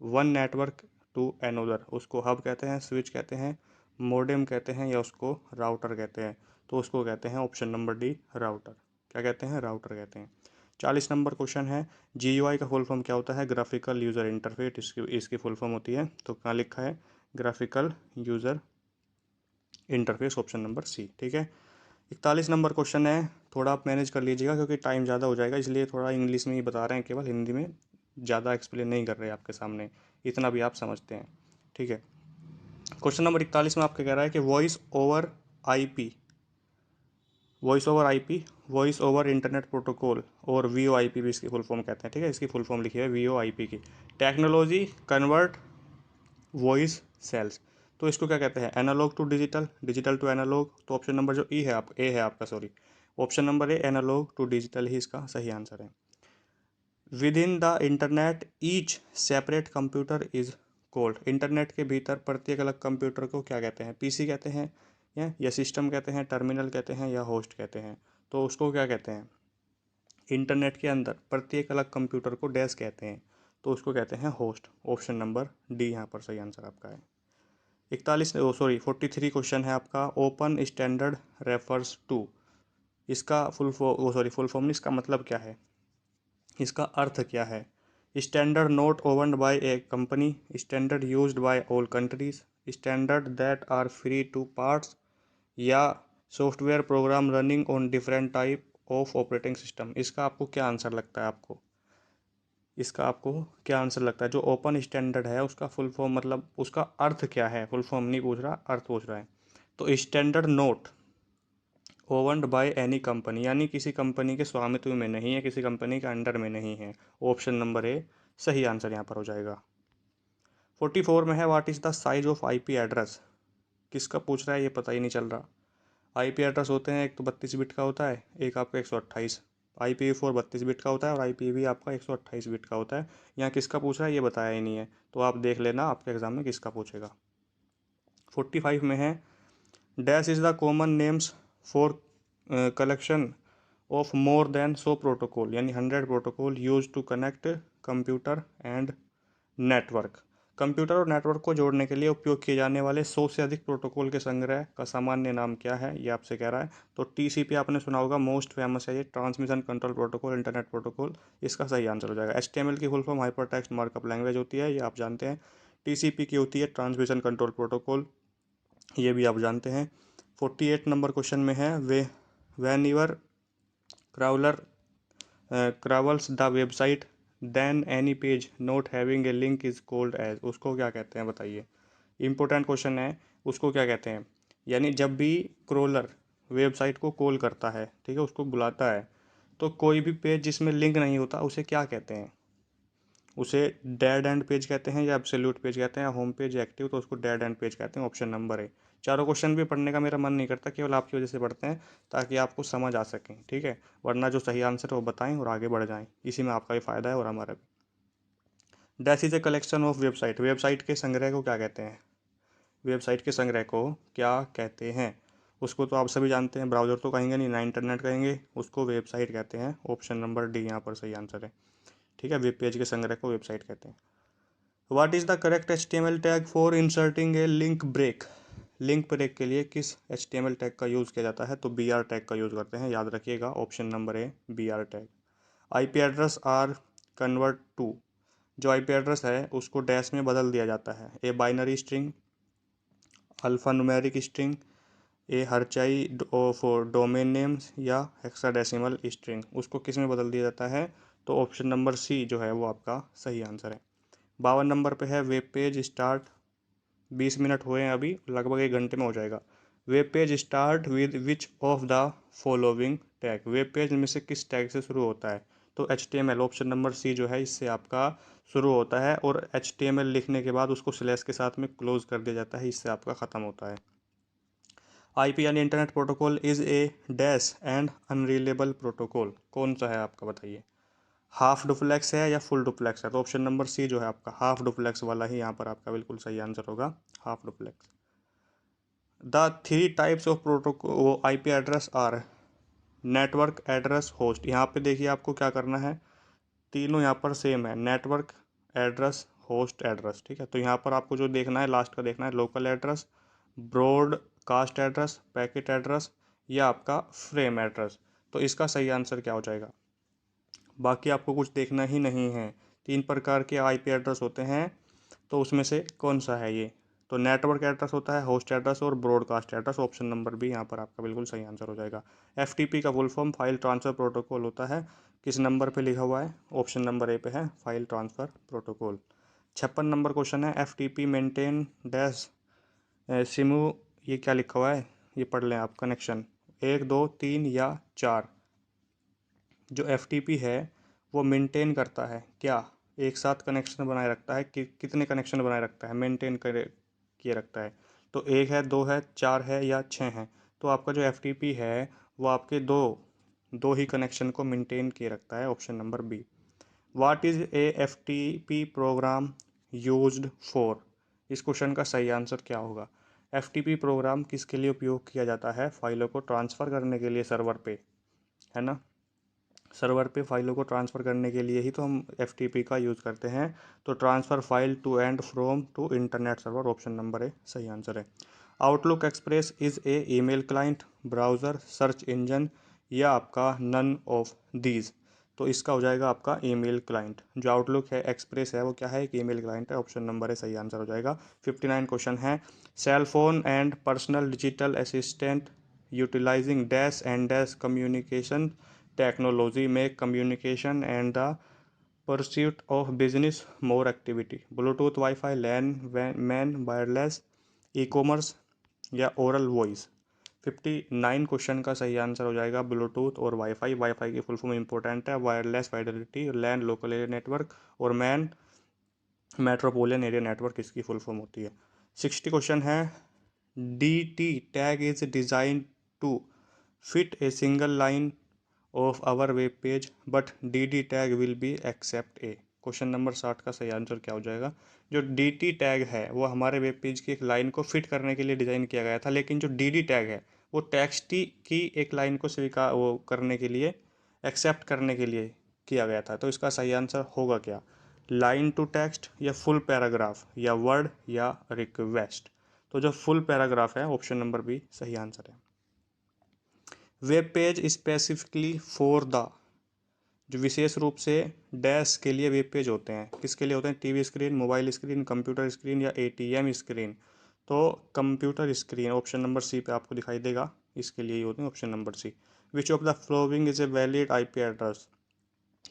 one network to another, उसको हब कहते हैं, स्विच कहते हैं, मोडेम कहते हैं या उसको राउटर कहते हैं, तो उसको कहते हैं ऑप्शन नंबर डी राउटर। क्या कहते हैं? राउटर कहते हैं। 40 नंबर क्वेश्चन है, GUI का फुल फॉर्म क्या होता है? ग्राफिकल यूज़र इंटरफेस, इसकी फुल फॉर्म होती है, तो क्या लिखा है? Graphical user interface, option number C. ठीक है। 41 नंबर क्वेश्चन है, थोड़ा आप मैनेज कर लीजिएगा क्योंकि टाइम ज़्यादा हो जाएगा, इसलिए थोड़ा इंग्लिश में ही बता रहे हैं, केवल हिंदी में ज़्यादा एक्सप्लेन नहीं कर रहे हैं आपके सामने, इतना भी आप समझते हैं। ठीक है। क्वेश्चन नंबर 41 में आपका कह रहा है कि वॉइस ओवर इंटरनेट प्रोटोकॉल और VoIP भी इसकी फुल फॉर्म कहते हैं। ठीक है, इसकी फुल फॉर्म लिखी है VoIP की, टेक्नोलॉजी कन्वर्ट वॉइस सेल्स, तो इसको क्या कहते हैं? Analogue to digital, digital to analogue, तो ऑप्शन नंबर जो ए है आपका, sorry, option number A analogue to digital ही इसका सही आंसर है। Within the internet each separate computer is called, internet के भीतर प्रत्येक अलग कंप्यूटर को क्या कहते हैं? PC कहते हैं या सिस्टम कहते हैं, टर्मिनल कहते हैं या होस्ट कहते हैं, तो उसको क्या कहते हैं? इंटरनेट के अंदर प्रत्येक अलग कंप्यूटर को डैश कहते हैं, तो उसको कहते हैं होस्ट, ऑप्शन नंबर डी यहाँ पर सही आंसर आपका है। 43 क्वेश्चन है आपका, ओपन स्टैंडर्ड रेफर्स टू, इसका फुल फॉर्म नहीं, इसका मतलब क्या है, इसका अर्थ क्या है? Standard not owned by a company, standard used by all countries, standard that are free to parts या software program running on different type of operating system, इसका आपको क्या आंसर लगता है? इसका आपको क्या आंसर लगता है? जो ओपन स्टैंडर्ड है उसका फुल फॉर्म, मतलब उसका अर्थ क्या है? फुल फॉर्म नहीं पूछ रहा, अर्थ पूछ रहा है। तो standard not owned by any company, यानी किसी कंपनी के स्वामित्व में नहीं है, किसी कंपनी के अंडर में नहीं है, ऑप्शन नंबर ए सही आंसर यहाँ पर हो जाएगा। 44 में है, what is the size of IP address, किसका पूछ रहा है ये पता ही नहीं चल रहा। IP एड्रेस होते हैं, एक तो 32 बिट का होता है, एक आपका 128, IPv4 32 बिट का होता है और IPv आपका 128 बिट का होता है। यहाँ किसका पूछ रहा है ये बताया ही नहीं है, तो आप देख लेना आपके एग्जाम में किसका पूछेगा। 45 में है, dash is the common names for collection of more than 100 protocol, यानी 100 protocol use to connect computer and network, computer और नेटवर्क को जोड़ने के लिए उपयोग किए जाने वाले 100 से अधिक प्रोटोकॉल के संग्रह का सामान्य नाम क्या है, ये आपसे कह रहा है। तो TCP आपने सुना होगा, मोस्ट फेमस है ये, transmission control protocol, internet protocol, इसका सही आंसर हो जाएगा। HTML की full form hyper text markup language होती है, ये आप जानते हैं। TCP की होती है ट्रांसमिशन कंट्रोल प्रोटोकॉल, ये भी आप जानते हैं। 48 नंबर क्वेश्चन में है, way when your crawler crawls the website then any page not having a link is called as, उसको क्या कहते हैं बताइए। इंपॉर्टेंट क्वेश्चन है, उसको क्या कहते हैं? यानी जब भी क्रोलर वेबसाइट को कॉल करता है, ठीक है, उसको बुलाता है, तो कोई भी पेज जिसमें लिंक नहीं होता उसे क्या कहते हैं? उसे डेड एंड पेज कहते हैं या एब्सोल्यूट पेज कहते हैं या होम पेज एक्टिव, तो उसको डेड एंड पेज कहते हैं, ऑप्शन नंबर है। चारों क्वेश्चन भी पढ़ने का मेरा मन नहीं करता, केवल आपकी वजह से पढ़ते हैं ताकि आपको समझ आ सकें, ठीक है, वरना जो सही आंसर है वो बताएं और आगे बढ़ जाएं, इसी में आपका भी फ़ायदा है और हमारा भी। Dash is A collection of website, website के संग्रह को क्या कहते हैं? वेबसाइट के संग्रह को क्या कहते हैं? उसको तो आप सभी जानते हैं, ब्राउज़र तो कहेंगे नहीं, ना इंटरनेट कहेंगे, उसको वेबसाइट कहते हैं, ऑप्शन नंबर डी यहाँ पर सही आंसर है। ठीक है, वेब पेज के संग्रह को वेबसाइट कहते हैं। What is the correct HTML tag for inserting a link break, link break के लिए किस HTML टैग का यूज़ किया जाता है? तो BR टैग का यूज़ करते हैं, याद रखिएगा, option number A BR tag. IP address are convert to, जो IP एड्रेस है उसको डैश में बदल दिया जाता है, a binary string, alpha numeric string, a hierarchy for domain names या हेक्साडेसिमल स्ट्रिंग, उसको किस में बदल दिया जाता है? तो ऑप्शन नंबर सी जो है वो आपका सही आंसर है। 52 नंबर पे है वेब पेज स्टार्ट, 20 मिनट हुए हैं अभी, लगभग 1 घंटे में हो जाएगा। Web page start with which of the following tag, web page में से किस टैग से शुरू होता है? तो HTML, ऑप्शन नंबर सी जो है इससे आपका शुरू होता है, और HTML लिखने के बाद उसको स्लैश के साथ में क्लोज कर दिया जाता है, इससे आपका ख़त्म होता है। IP यानी internet protocol is a dash and unreliable protocol, कौन सा है आपका बताइए? हाफ डुप्लेक्स है या फुल डुप्लेक्स है? तो ऑप्शन नंबर सी जो है आपका हाफ डुप्लेक्स वाला ही यहाँ पर आपका बिल्कुल सही आंसर होगा, half duplex. The 3 types of protocol IP address are, network address host, यहाँ पे देखिए आपको क्या करना है, तीनों यहाँ पर सेम है, नेटवर्क एड्रेस होस्ट एड्रेस, ठीक है। तो यहाँ पर आपको जो देखना है लास्ट का देखना है, local address, broadcast address, packet address या आपका फ्रेम एड्रेस। तो इसका सही आंसर क्या हो जाएगा? बाकी आपको कुछ देखना ही नहीं है, 3 प्रकार के IP एड्रेस होते हैं, तो उसमें से कौन सा है ये? तो नेटवर्क एड्रेस होता है, होस्ट एड्रेस और broadcast address, option number B यहाँ पर आपका बिल्कुल सही आंसर हो जाएगा। FTP का full form file transfer protocol होता है, किस नंबर पे लिखा हुआ है? ऑप्शन नंबर ए पे है, file transfer protocol. 56 number question है, FTP मेंटेन डैश सिमू, ये क्या लिखा हुआ है, ये पढ़ लें आप, कनेक्शन 1 2 3 या 4। जो FTP है वो मेंटेन करता है क्या? एक साथ कनेक्शन बनाए रखता है कि कितने कनेक्शन बनाए रखता है, मेंटेन करे किए रखता है? तो 1 है, 2 है, 4 है या 6 है? तो आपका जो FTP है वो आपके दो दो ही कनेक्शन को मेंटेन किए रखता है, option number B. What is a FTP program used for, इस क्वेश्चन का सही आंसर क्या होगा? FTP प्रोग्राम किसके लिए उपयोग किया जाता है? फाइलों को ट्रांसफ़र करने के लिए सर्वर पे, है ना, सर्वर पे फाइलों को ट्रांसफ़र करने के लिए ही तो हम FTP का यूज़ करते हैं। तो transfer file to and from to internet server, option number A सही आंसर है। Outlook Express is a email client, browser, search engine या आपका नन ऑफ दीज? तो इसका हो जाएगा आपका ईमेल क्लाइंट। जो आउटलुक है एक्सप्रेस है वो क्या है? एक ईमेल क्लाइंट है, ऑप्शन नंबर ए सही आंसर हो जाएगा। 59 क्वेश्चन है, cell phone and personal digital assistant utilising dash and dash communication technology में communication and the pursuit of business more activity, Bluetooth, wifi, LAN, MAN, wireless, e commerce या oral voice? 59 question का सही answer हो जाएगा Bluetooth और wifi. Wifi की full form important है, wireless fidelity, LAN local area network, और MAN metropolitan area network, इसकी फुल फॉर्म होती है। 60 क्वेश्चन है, DT tag is design to fit a single line of our web page but DD tag will be accept a. Question number 60 का सही answer क्या हो जाएगा? जो DT टैग है वो हमारे वेब पेज की एक लाइन को फिट करने के लिए डिज़ाइन किया गया था, लेकिन जो DD टैग है वो टेक्स्ट की एक लाइन को स्वीकार वो करने के लिए, एक्सेप्ट करने के लिए किया गया था। तो इसका सही आंसर होगा क्या? लाइन टू टेक्स्ट या फुल पैराग्राफ या वर्ड या रिक्वेस्ट? तो जो फुल पैराग्राफ है, ऑप्शन नंबर बी सही आंसर है। Web page specifically for the, जो विशेष रूप से डैश के लिए वेब पेज होते हैं, किसके लिए होते हैं? TV screen, mobile screen, computer screen या ATM स्क्रीन? तो computer screen, option number C पे आपको दिखाई देगा, इसके लिए ही होते हैं, option number C. Which of the following is a valid IP address,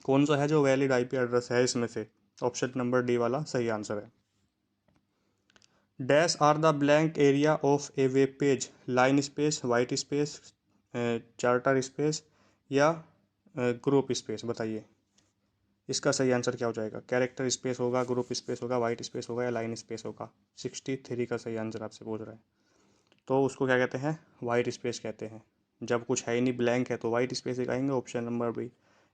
कौन सा है जो वैलिड IP एड्रेस है इसमें से? ऑप्शन नंबर डी वाला सही आंसर है। Dash are the blank area of a web page, line space, white space, character space या ग्रुप स्पेस? बताइए इसका सही आंसर क्या हो जाएगा? कैरेक्टर स्पेस होगा, ग्रुप स्पेस होगा, वाइट स्पेस होगा या लाइन स्पेस होगा? 63 का सही आंसर आपसे पूछ रहा है। तो उसको क्या कहते हैं? वाइट स्पेस कहते हैं। जब कुछ है ही नहीं, ब्लैंक है, तो वाइट स्पेस ही कहेंगे, option number B.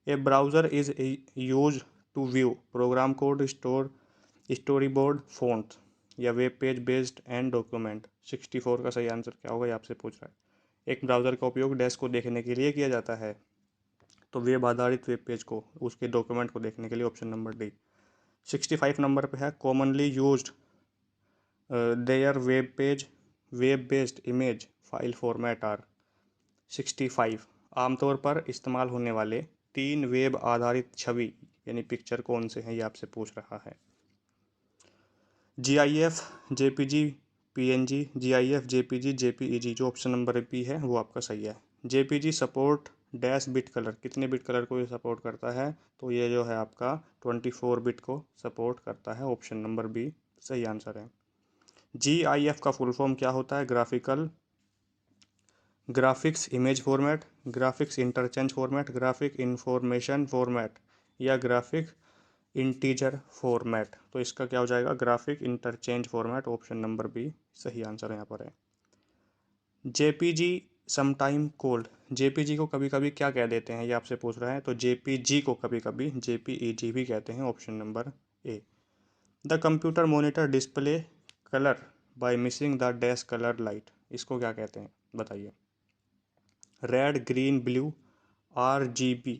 A browser is use to view program code, story board, font या web page based and document? 64 का सही आंसर क्या होगा, ये आपसे पूछ रहा है। एक ब्राउज़र का उपयोग डेस्क को देखने के लिए किया जाता है, तो वेब आधारित वेब पेज को, उसके डॉक्यूमेंट को देखने के लिए, ऑप्शन नंबर डी। 65 नंबर पे है, commonly used there web page web based image file format are? 65 आमतौर पर इस्तेमाल होने वाले 3 वेब आधारित छवि यानी पिक्चर कौन से हैं, ये आपसे पूछ रहा है। GIF, JPG, PNG, GIF, JPG, JPEG। जो ऑप्शन नंबर बी है वो आपका सही है। JPG support dash bit colour, कितने बिट कलर को ये सपोर्ट करता है? तो ये जो है आपका 24 बिट को सपोर्ट करता है। ऑप्शन नंबर बी सही आंसर है। GIF का फुल फॉर्म क्या होता है? Graphics image format, graphics interchange format, graphic information format या ग्राफिक इंटीजर फॉर्मेट। तो इसका क्या हो जाएगा? Graphic interchange format. Option number B सही आंसर यहाँ पर है। JPG समटाइम कोल्ड, JPG को कभी कभी क्या कह देते हैं ये आपसे पूछ रहा है। तो JPG को कभी कभी JPEG भी कहते हैं। Option number A. The computer monitor display colour bye missing the dash colour light, इसको क्या कहते हैं बताइए? Red, green, blue, RGB।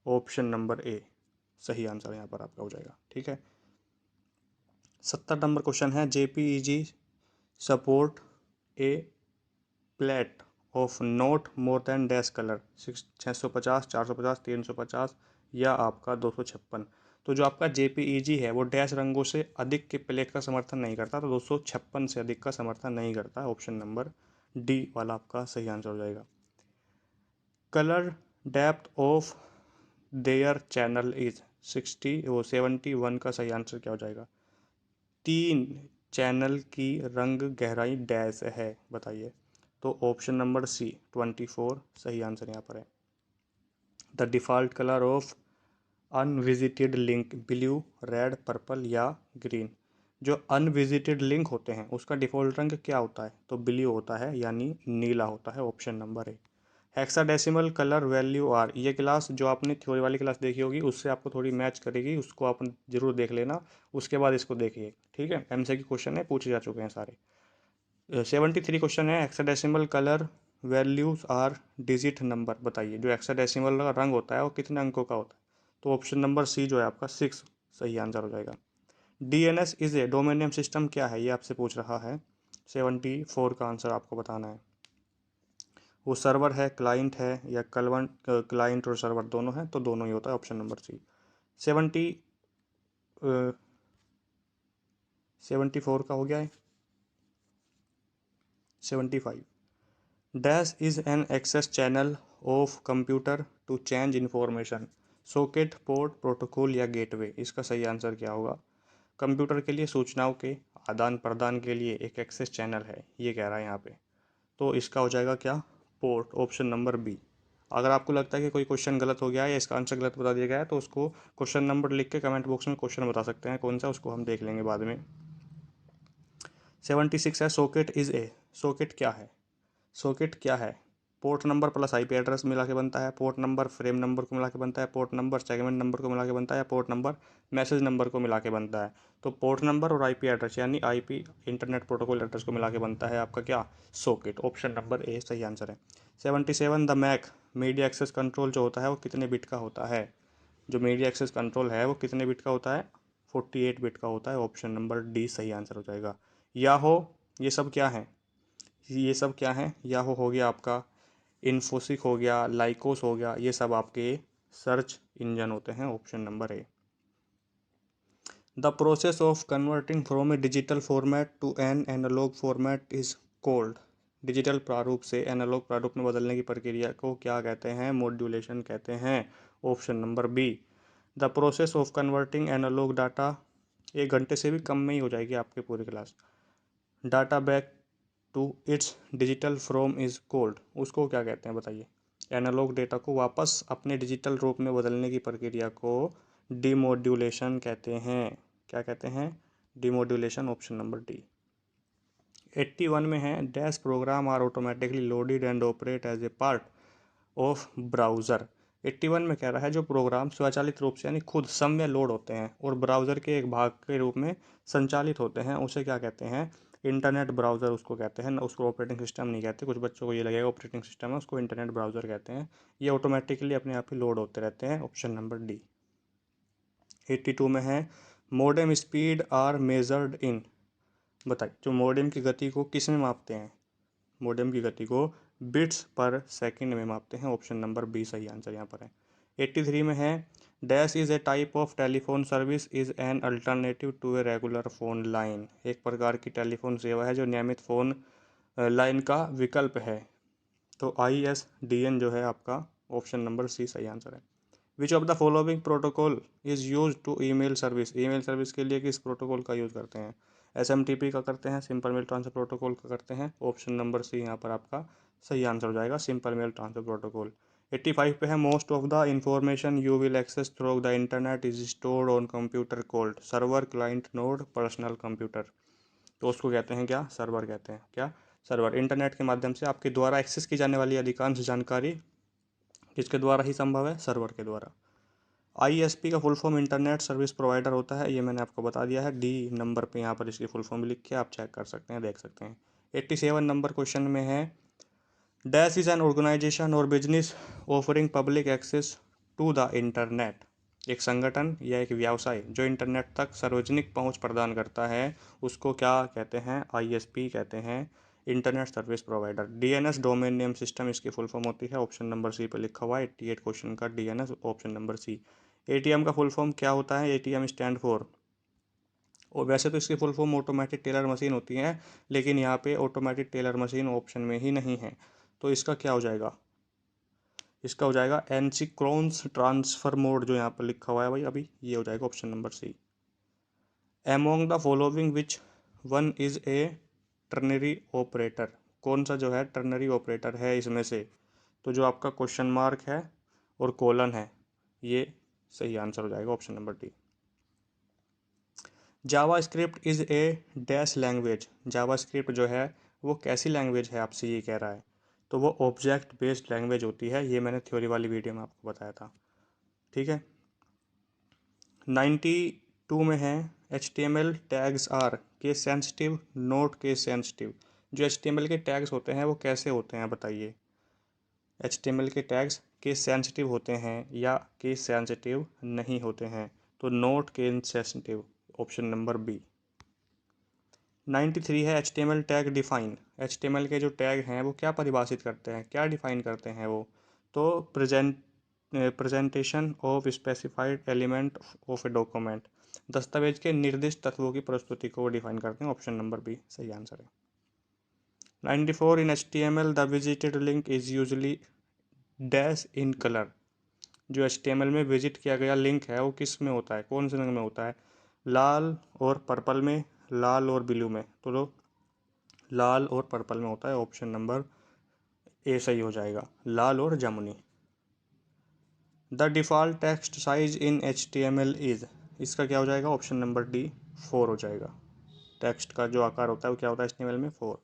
Option number A सही आंसर यहाँ पर आपका हो जाएगा। ठीक है। 70 नंबर क्वेश्चन है, JPEG support A plate of note more than dash colour 650, 450, 350 या आपका 256। तो जो आपका JPEG है वो डैश रंगों से अधिक के प्लेट का समर्थन नहीं करता, तो 256 से अधिक का समर्थन नहीं करता। ऑप्शन नंबर डी वाला आपका सही आंसर हो जाएगा। Colour depth of their channel is 71 का सही आंसर क्या हो जाएगा? 3 चैनल की रंग गहराई डैश है बताइए? तो ऑप्शन नंबर सी 24 सही आंसर यहाँ पर है। The default colour of unvisited link blue, red, purple या ग्रीन। जो अनविजिटेड लिंक होते हैं उसका डिफ़ॉल्ट रंग क्या होता है? तो ब्लू होता है, यानी नीला होता है। Option number A. Hexadecimal colour value are, ये क्लास जो आपने थ्योरी वाली क्लास देखी होगी उससे आपको थोड़ी मैच करेगी, उसको आप जरूर देख लेना, उसके बाद इसको देखिए। ठीक है, MCQ क्वेश्चन है, पूछे जा चुके हैं सारे। 73 क्वेश्चन है, hexadecimal colour values are digit number बताइए? जो हेक्साडेसिमल का रंग होता है वो कितने अंकों का होता है? तो ऑप्शन नंबर सी जो है आपका 6 सही आंसर हो जाएगा। DNS is a domain name system क्या है ये आपसे पूछ रहा है। 74 का आंसर आपको बताना है। वो सर्वर है, क्लाइंट है या क्लाइंट और सर्वर दोनों है? तो दोनों ही होता है। ऑप्शन नंबर सी। 74 का हो गया है। 75 dash is an access channel of computer to change information, socket, port, protocol या गेटवे। इसका सही आंसर क्या होगा? कंप्यूटर के लिए सूचनाओं के आदान प्रदान के लिए एक एक्सेस चैनल है, ये कह रहा है यहाँ पे। तो इसका हो जाएगा क्या? पोर्ट। Option number B. अगर आपको लगता है कि कोई क्वेश्चन गलत हो गया है या इसका आंसर गलत बता दिया गया है तो उसको क्वेश्चन नंबर लिख के कमेंट बॉक्स में क्वेश्चन बता सकते हैं कौन सा, उसको हम देख लेंगे बाद में। 76 है, सॉकेट इज ए, सॉकेट क्या है? सॉकेट क्या है? Port number plus IP address मिला के बनता है, पोर्ट नंबर फ्रेम नंबर को मिला के बनता है, पोर्ट नंबर सेगमेंट नंबर को मिला के बनता है, पोर्ट नंबर मैसेज नंबर को मिला के बनता है। तो पोर्ट नंबर और IP एड्रेस यानी IP इंटरनेट प्रोटोकॉल एड्रेस को मिला के बनता है आपका क्या? सॉकेट। ऑप्शन नंबर ए सही आंसर है। 77 the MAC media access control जो होता है वो कितने बिट का होता है? जो मीडिया एक्सेस कंट्रोल है वो कितने बिट का होता है? 48 बिट का होता है। ऑप्शन नंबर डी सही आंसर हो जाएगा। याहो, ये सब क्या है? ये सब क्या है? याहो हो गया आपका, इन्फोसिक हो गया, लाइकोस हो गया, ये सब आपके सर्च इंजन होते हैं। Option number A. The process of converting from a digital format to an analogue format is called, digital प्रारूप से एनालॉग प्रारूप में बदलने की प्रक्रिया को क्या कहते हैं? मॉड्यूलेशन कहते हैं। Option number B. The process of converting analogue data, 1 घंटे से भी कम में ही हो जाएगी आपकी पूरी class. Data back to its digital form is called, उसको क्या कहते हैं बताइए? एनालॉग डेटा को वापस अपने डिजिटल रूप में बदलने की प्रक्रिया को डिमोड्यूलेशन कहते हैं। क्या कहते हैं? डिमोड्यूलेशन। Option number D. 81 में है, dash program are automatically loaded and operate as a part of browser. 81 में कह रहा है जो प्रोग्राम स्वचालित रूप से यानी खुद समय लोड होते हैं और ब्राउज़र के एक भाग के रूप में संचालित होते हैं, उसे क्या कहते हैं? इंटरनेट ब्राउज़र उसको कहते हैं, उसको ऑपरेटिंग सिस्टम नहीं कहते। कुछ बच्चों को ये लगेगा ऑपरेटिंग सिस्टम है, उसको इंटरनेट ब्राउज़र कहते हैं। ये ऑटोमेटिकली अपने आप ही लोड होते रहते हैं। Option number D. 82 में है, modem speed are measured in, बताइए जो मोडेम की गति को किस में मापते हैं? मोडेम की गति को बिट्स पर सेकंड में मापते हैं। ऑप्शन नंबर बी सही आंसर यहाँ पर है। 83 में है dash is a type of telephone service is an alternative to a regular phone line. एक प्रकार की टेलीफोन सेवा है जो नियमित फ़ोन लाइन का विकल्प है। तो ISDN जो है आपका ऑप्शन नंबर सी सही आंसर है। Which of the following protocol is use to email service. Email service के लिए किस प्रोटोकॉल का यूज़ करते हैं? SMTP का करते हैं, सिंपल मेल ट्रांसफर प्रोटोकॉल का करते हैं। ऑप्शन नंबर सी यहाँ पर आपका सही आंसर हो जाएगा, सिंपल मेल ट्रांसफर प्रोटोकॉल। 85 पे है most of the information you will access through the internet is stored on computer called server, client, node, personal computer. तो उसको कहते हैं क्या? सर्वर कहते हैं। क्या? सर्वर। इंटरनेट के माध्यम से आपके द्वारा एक्सेस की जाने वाली अधिकांश जानकारी किसके द्वारा ही संभव है? सर्वर के द्वारा। ISP का full form internet service provider होता है, ये मैंने आपको बता दिया है। डी नंबर पे यहाँ पर इसकी फुल फॉर्म लिख के आप चेक कर सकते हैं, देख सकते हैं। 87 नंबर क्वेश्चन में है dash is an organisation or business offering public access to the internet. एक संगठन या एक व्यवसाय जो इंटरनेट तक सार्वजनिक पहुंच प्रदान करता है उसको क्या कहते हैं? ISP कहते हैं, internet service provider. DNS domain name system इसकी फुल फॉर्म होती है, ऑप्शन नंबर सी पे लिखा हुआ है 88 क्वेश्चन का DNS, option number C. ATM का फुल फॉर्म क्या होता है? ATM स्टैंड फॉर, और वैसे तो इसकी full form automatic teller machine होती है, लेकिन यहाँ पे ऑटोमेटिक टेलर मशीन ऑप्शन में ही नहीं है, तो इसका क्या हो जाएगा? इसका हो जाएगा एनसिक्रोन्स ट्रांसफर मोड, जो यहाँ पर लिखा हुआ है भाई अभी, ये हो जाएगा option number C. Among the following which one is a ternary operator. कौन सा जो है टर्नरी ऑपरेटर है इसमें से? तो जो आपका क्वेश्चन मार्क है और कोलन है, ये सही आंसर हो जाएगा, option number D. Java script is a dash language. Java script जो है वो कैसी लैंग्वेज है, आपसे ये कह रहा है। तो वो ऑब्जेक्ट बेस्ड लैंग्वेज होती है, ये मैंने थ्योरी वाली वीडियो में आपको बताया था। ठीक है। 92 में है HTML tags are case sensitive not case sensitive. जो HTML के टैग्स होते हैं वो कैसे होते हैं बताइए? HTML के टैग्स केस सेंसिटिव होते हैं या केस सेंसिटिव नहीं होते हैं? तो not case sensitive, option number B. 93 है HTML टैग डिफाइन। HTML के जो टैग हैं वो क्या परिभाषित करते हैं, क्या डिफाइन करते हैं वो? तो presentation of specified element of a document, दस्तावेज के निर्दिष्ट तत्वों की प्रस्तुति को डिफाइन करते हैं, ऑप्शन नंबर बी सही आंसर है। 94 इन HTML the visited link is usually dash in colour. जो HTML में विजिट किया गया लिंक है वो किस में होता है, कौन से रंग में होता है? लाल और पर्पल में, लाल और ब्लू में। तो लो लाल और पर्पल में होता है, ऑप्शन नंबर ए सही हो जाएगा, लाल और जामुनी। The default text size in HTML is, इसका क्या हो जाएगा? ऑप्शन नंबर डी 4 हो जाएगा। टेक्स्ट का जो आकार होता है वो क्या होता है HTML में? 4।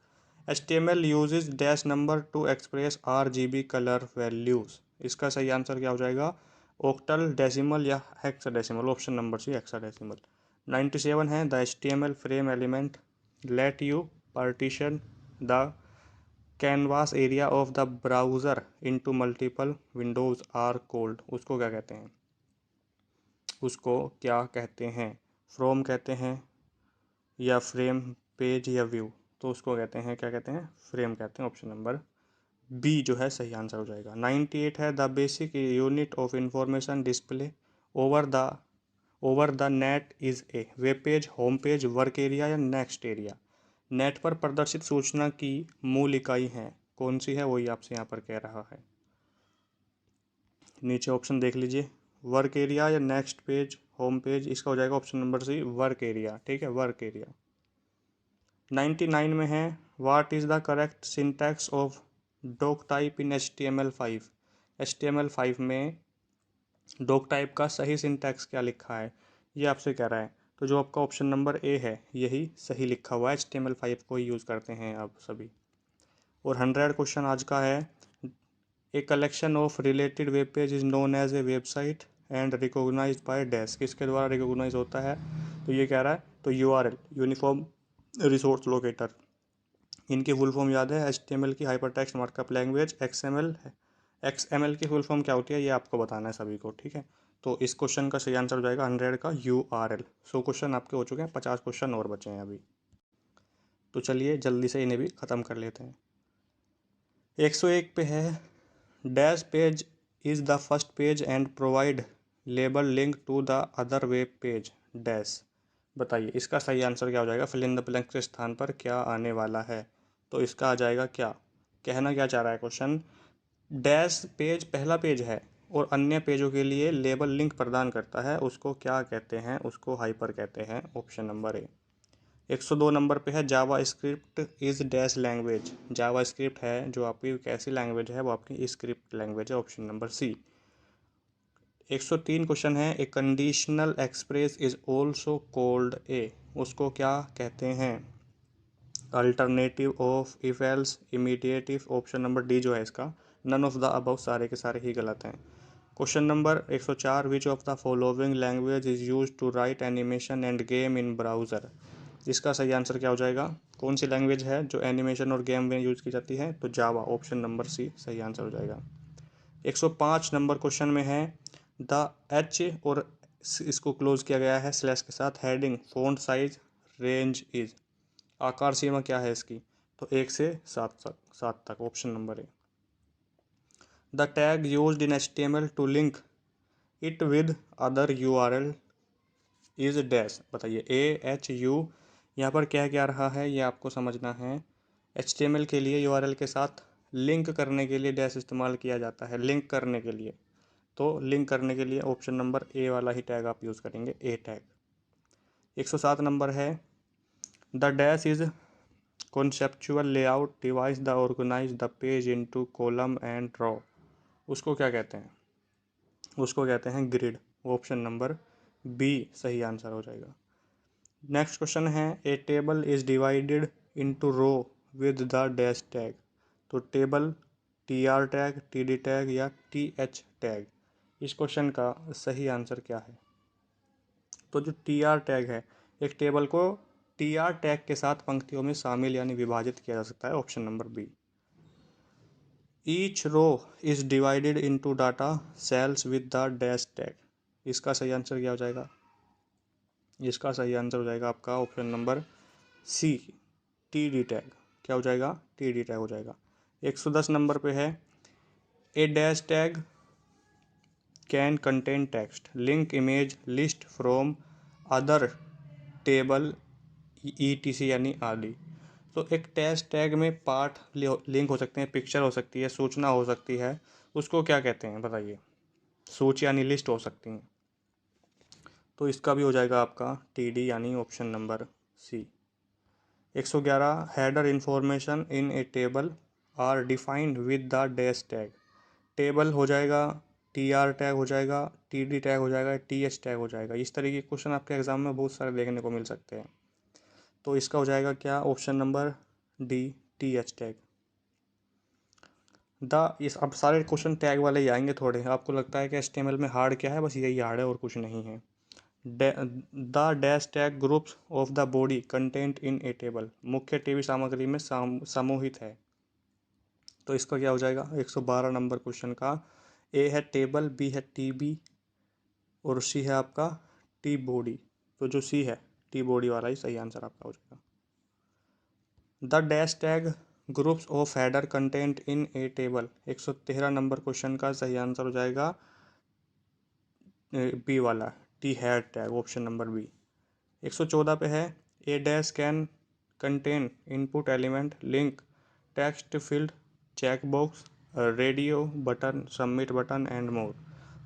HTML uses dash number to express RGB colour values. इसका सही आंसर क्या हो जाएगा? ऑक्टल, डेसिमल या hexadecimal, option number C hexadecimal. 97 है the HTML frame element let you partition the canvas area of the browser into multiple windows are called. उसको क्या कहते हैं? उसको क्या कहते हैं? फ्रॉम कहते हैं या फ्रेम, पेज या व्यू? तो उसको कहते हैं, क्या कहते हैं? फ्रेम कहते हैं, ऑप्शन नंबर बी जो है सही आंसर हो जाएगा। 98 है the basic unit of information display over the net is a web page, home page, work area या नेक्स्ट एरिया। नेट पर प्रदर्शित सूचना की मूल इकाई है, कौन सी है? वही आपसे यहाँ पर कह रहा है। नीचे ऑप्शन देख लीजिए, वर्क एरिया या नेक्स्ट पेज, होम पेज। इसका हो जाएगा option number C work area. ठीक है, वर्क एरिया। 99 में है what is the correct syntax of doc type in HTML5। HTML5 में डॉक टाइप का सही सिंटैक्स क्या लिखा है, ये आपसे कह रहा है। तो जो आपका ऑप्शन नंबर ए है यही सही लिखा हुआ है, HTML5 को ही यूज़ करते हैं आप सभी। और 100 क्वेश्चन आज का है a collection of related web page is known as a website and recognised by dash. किसके द्वारा रिकॉग्नाइज होता है? तो ये कह रहा है तो URL यूनिफॉर्म रिसोर्स लोकेटर। इनकी फुल फॉर्म याद है? HTML की हाइपरटेक्स्ट मार्कअप लैंग्वेज। XML की फुल फॉर्म क्या होती है ये आपको बताना है सभी को। ठीक है, तो इस क्वेश्चन का सही आंसर हो जाएगा 100 का URL। 100 क्वेश्चन आपके हो चुके हैं, 50 क्वेश्चन और बचे हैं अभी। तो चलिए जल्दी से इन्हें भी ख़त्म कर लेते हैं। 101 पे है dash page is the first page and provide label link to the other web page dash. बताइए इसका सही आंसर क्या हो जाएगा, फिल इन द ब्लैंक के स्थान पर क्या आने वाला है। तो इसका आ जाएगा क्या, कहना क्या चाह रहा है क्वेश्चन, डैश पेज पहला पेज है और अन्य पेजों के लिए लेबल लिंक प्रदान करता है, उसको क्या कहते हैं, उसको हाइपर कहते हैं। ऑप्शन नंबर ए। 102 नंबर पे है JavaScript is dash language. JavaScript है जो आपकी कैसी लैंग्वेज है, वो आपकी स्क्रिप्ट लैंग्वेज है। Option number C. 103 क्वेश्चन है, a conditional express is also called a. उसको क्या कहते हैं, alternative of, if else, immediate if. Option number D जो है इसका, नन ऑफ द अबव, सारे के सारे ही गलत हैं। Question number 104, which of the following language is use to write animation and game in browser. इसका सही आंसर क्या हो जाएगा, कौन सी लैंग्वेज है जो एनिमेशन और गेम में यूज की जाती है, तो जावा। ऑप्शन नंबर सी सही आंसर हो जाएगा। 105 नंबर क्वेश्चन में है, द एच और इसको क्लोज किया गया है स्लैश के साथ, heading font size range is. आकार सीमा क्या है इसकी, तो 1 से 7 तक। Option number A. The tag used in HTML to link it with other URL is dash. बताइए AHU यहाँ पर क्या क्या रहा है, ये आपको समझना है। HTML के लिए URL के साथ लिंक करने के लिए डैश इस्तेमाल किया जाता है, लिंक करने के लिए। तो लिंक करने के लिए ऑप्शन नंबर ए वाला ही टैग आप यूज़ करेंगे, ए टैग। 107 नंबर है, the dash is conceptual layout device the organise the page into column and row. उसको क्या कहते हैं, उसको कहते हैं ग्रिड। ऑप्शन नंबर बी सही आंसर हो जाएगा। नेक्स्ट क्वेश्चन है, a table is divided into row with the dash tag. तो table TR tag, TD tag या TH टैग। इस क्वेश्चन का सही आंसर क्या है, तो जो TR टैग है, एक टेबल को TR टैग के साथ पंक्तियों में शामिल यानी विभाजित किया जा सकता है। Option number B. Each row is divided into data cells with the dash tag. इसका सही आंसर क्या हो जाएगा, इसका सही आंसर हो जाएगा आपका option number C, TD tag. क्या हो जाएगा, TD टैग हो जाएगा। 110 नंबर पे है, a dash tag can contain text link image list from other table ETC यानी आदि। तो एक डैश टैग में पार्ट लिंक हो सकते हैं, पिक्चर हो सकती है, सूचना हो सकती है, उसको क्या कहते हैं बताइए, सूची यानी लिस्ट हो सकती हैं। तो इसका भी हो जाएगा आपका TD यानी option number C. 111, header information in a table are defined with the dash tag. Table हो जाएगा, TR टैग हो जाएगा, TD टैग हो जाएगा, TH टैग हो जाएगा। इस तरीके के क्वेश्चन आपके एग्जाम में बहुत सारे देखने को मिल सकते हैं। तो इसका हो जाएगा क्या, option number D, TH tag. इस अब सारे क्वेश्चन टैग वाले ही आएंगे थोड़े। आपको लगता है कि HTML में हार्ड क्या है, बस यही हार्ड है और कुछ नहीं है। The dash tag groups of the body content in a table. मुख्य टीवी सामग्री में समूहित है। तो इसका क्या हो जाएगा, 112 नंबर क्वेश्चन का, ए है टेबल, बी है TB और सी है आपका टी बॉडी। तो जो सी है टी बॉडी वाला ही सही आंसर आपका हो जाएगा। The dash tag groups of header content in a table. 113 number question का सही आंसर हो जाएगा बी वाला, T head tag. Option number B. 114 पे है, a dash can contain input element link text field check box radio button submit button and more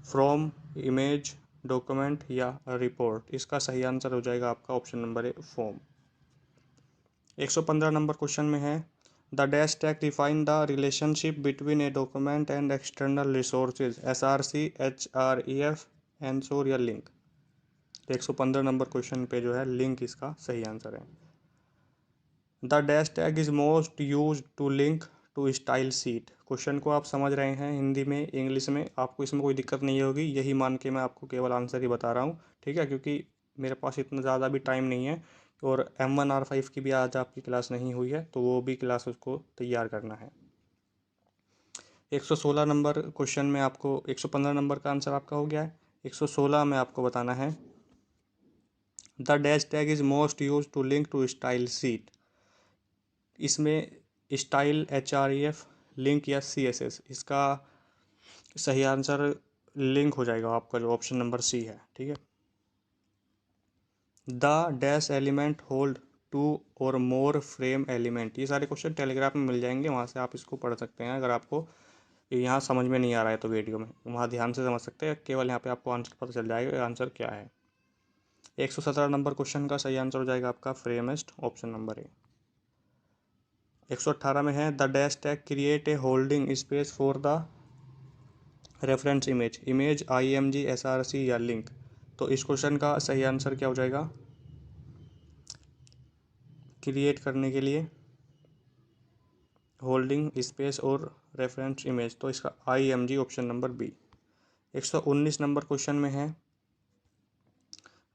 from image document या report. इसका सही आंसर हो जाएगा आपका option number A, form. 115 number question में है, the dash tag define the relationship between a document and external resources SRC HREF एंसोर या link. 115 number question पे जो है लिंक इसका सही आंसर है। The dash tag is most use to link to style sheet. Question को आप समझ रहे हैं हिंदी में, इंग्लिश में, आपको इसमें कोई दिक्कत नहीं होगी, यही मान के मैं आपको केवल आंसर ही बता रहा हूँ, ठीक है, क्योंकि मेरे पास इतना ज़्यादा भी टाइम नहीं है और M1R5 की भी आज आपकी क्लास नहीं हुई है, तो वो भी क्लास उसको तैयार करना है। 116 नंबर क्वेश्चन में आपको 115 नंबर का आंसर आपका हो गया है। 116 में आपको बताना है, the dash tag is most use to link to style sheet. इसमें स्टाइल HREF लिंक या CSS, इसका सही आंसर लिंक हो जाएगा आपका जो ऑप्शन नंबर सी है। ठीक है। The dash element hold two or more frame element, ये सारे क्वेश्चन टेलीग्राफ में मिल जाएंगे, वहाँ से आप इसको पढ़ सकते हैं। अगर आपको यहाँ समझ में नहीं आ रहा है तो वीडियो में वहाँ ध्यान से समझ सकते हैं, केवल यहाँ पे आपको आंसर पता चल जाएगा आंसर क्या है। 117 नंबर क्वेश्चन का सही आंसर हो जाएगा आपका फ्रेमेस्ट, ऑप्शन नंबर ए। 118 में है the dash tag create a holding space for the reference image, image IMG SRC या लिंक। तो इस क्वेश्चन का सही आंसर क्या हो जाएगा, क्रिएट करने के लिए होल्डिंग स्पेस और रेफरेंस इमेज, तो इसका IMG, ऑप्शन नंबर बी। 119 नंबर क्वेश्चन में है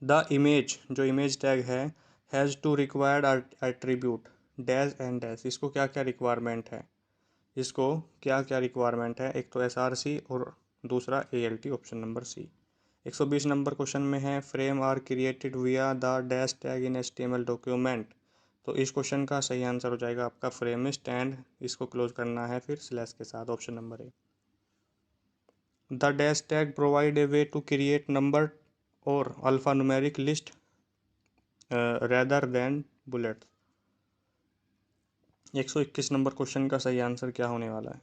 द इमेज, जो इमेज टैग है, has two required attribute dash and dash, इसको क्या क्या रिक्वायरमेंट है, इसको क्या क्या रिक्वायरमेंट है, एक तो SRC और दूसरा ALT, option number C. 120 number question में है frame are created via the dash tag in HTML document, तो इस क्वेश्चन का सही आंसर हो जाएगा आपका फ्रेमिस्ट एंड इसको क्लोज करना है फिर स्लैश के साथ, option number A. The dash tag provide a way to create number और alpha numeric list rather than bullet. 121 number question का सही आंसर क्या होने वाला है,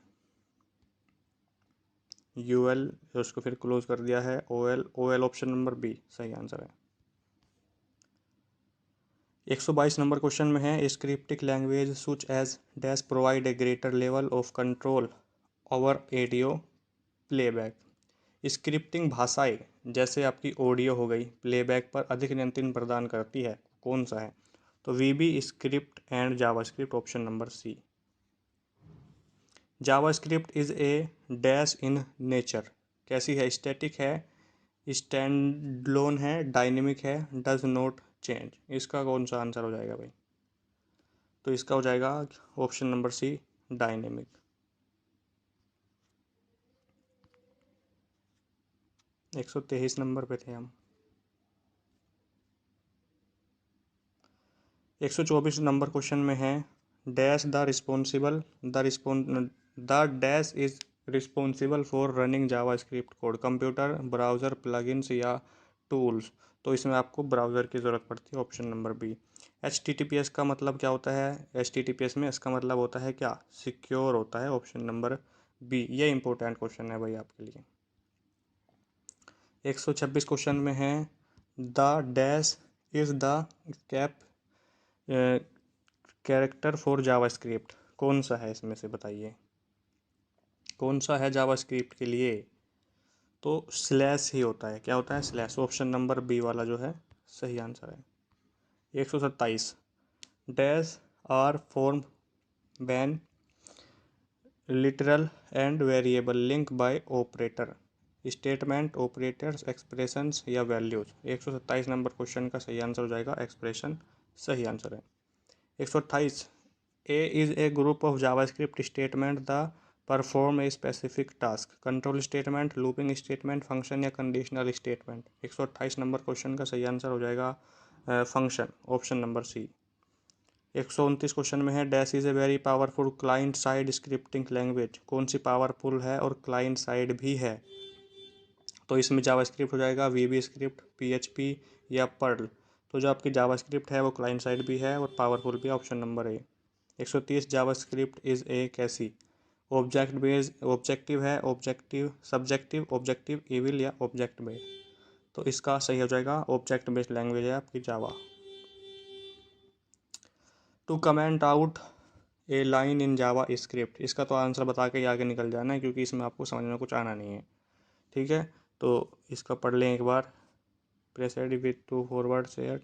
UL, उसको फिर क्लोज कर दिया है, OL ऑप्शन नंबर बी सही आंसर है। 122 नंबर क्वेश्चन में है scripting language such as dash provide a greater level of control over audio playback, scripting भाषाएं जैसे आपकी ऑडियो हो गई प्लेबैक पर अधिक नियंत्रण प्रदान करती है, कौन सा है, तो VB script and JavaScript, option number C. JavaScript is a dash in nature, कैसी है, स्टैटिक है, स्टैंडलोन है, डायनेमिक है, डज नॉट चेंज, इसका कौन सा आंसर हो जाएगा भाई, तो इसका हो जाएगा option number C dynamic. 123 number पे थे हम। 124 नंबर क्वेश्चन में है dash the dash is responsible for running JavaScript code, computer, browser, plugins या टूल्स, तो इसमें आपको ब्राउज़र की ज़रूरत पड़ती है, ऑप्शन नंबर बी। HTTPS का मतलब क्या होता है, HTTPS में इसका मतलब होता है क्या, सिक्योर होता है, ऑप्शन नंबर बी। ये इंपॉर्टेंट क्वेश्चन है भाई आपके लिए। 126 क्वेश्चन में है the dash is the cap character for JavaScript, कौन सा है इसमें से बताइए, कौन सा है जावास्क्रिप्ट के लिए, तो स्लैश ही होता है, क्या होता है, स्लैश, ऑप्शन नंबर बी वाला जो है सही आंसर है। 127 dash are form ban literal and variable link by operator, statement, operators, expressions या वैल्यूज। 127 नंबर क्वेश्चन का सही आंसर हो जाएगा एक्सप्रेशन, सही आंसर है। 128 a is a group of JavaScript statement the perform a specific task, control statement, looping statement, function या conditional statement. 128 number question का सही आंसर हो जाएगा function, option number C. 129 question में है dash is a very powerful client side scripting language, कौन सी powerful है और क्लाइंट साइड भी है, तो इसमें जावास्क्रिप्ट हो जाएगा, VB स्क्रिप्ट, PHP या पर्ल, तो जो आपकी जावास्क्रिप्ट है वो क्लाइंट साइड भी है और पावरफुल भी है, option number A. 130 JavaScript is ए कैसी, ऑब्जेक्ट बेस्ड, ऑब्जेक्टिव है, ऑब्जेक्टिव सब्जेक्टिव, ऑब्जेक्टिव इविल या ऑब्जेक्ट बेस्ड, तो इसका सही हो जाएगा ऑब्जेक्ट बेस्ड लैंग्वेज है आपकी Java. To comment out a line in Java script, इसका तो आंसर बता के ही आगे निकल जाना है क्योंकि इसमें आपको समझ में कुछ आना नहीं है। ठीक है, तो इसका पढ़ लें एक बार, प्रेसेड विथ टू फॉरवर्ड शेयर,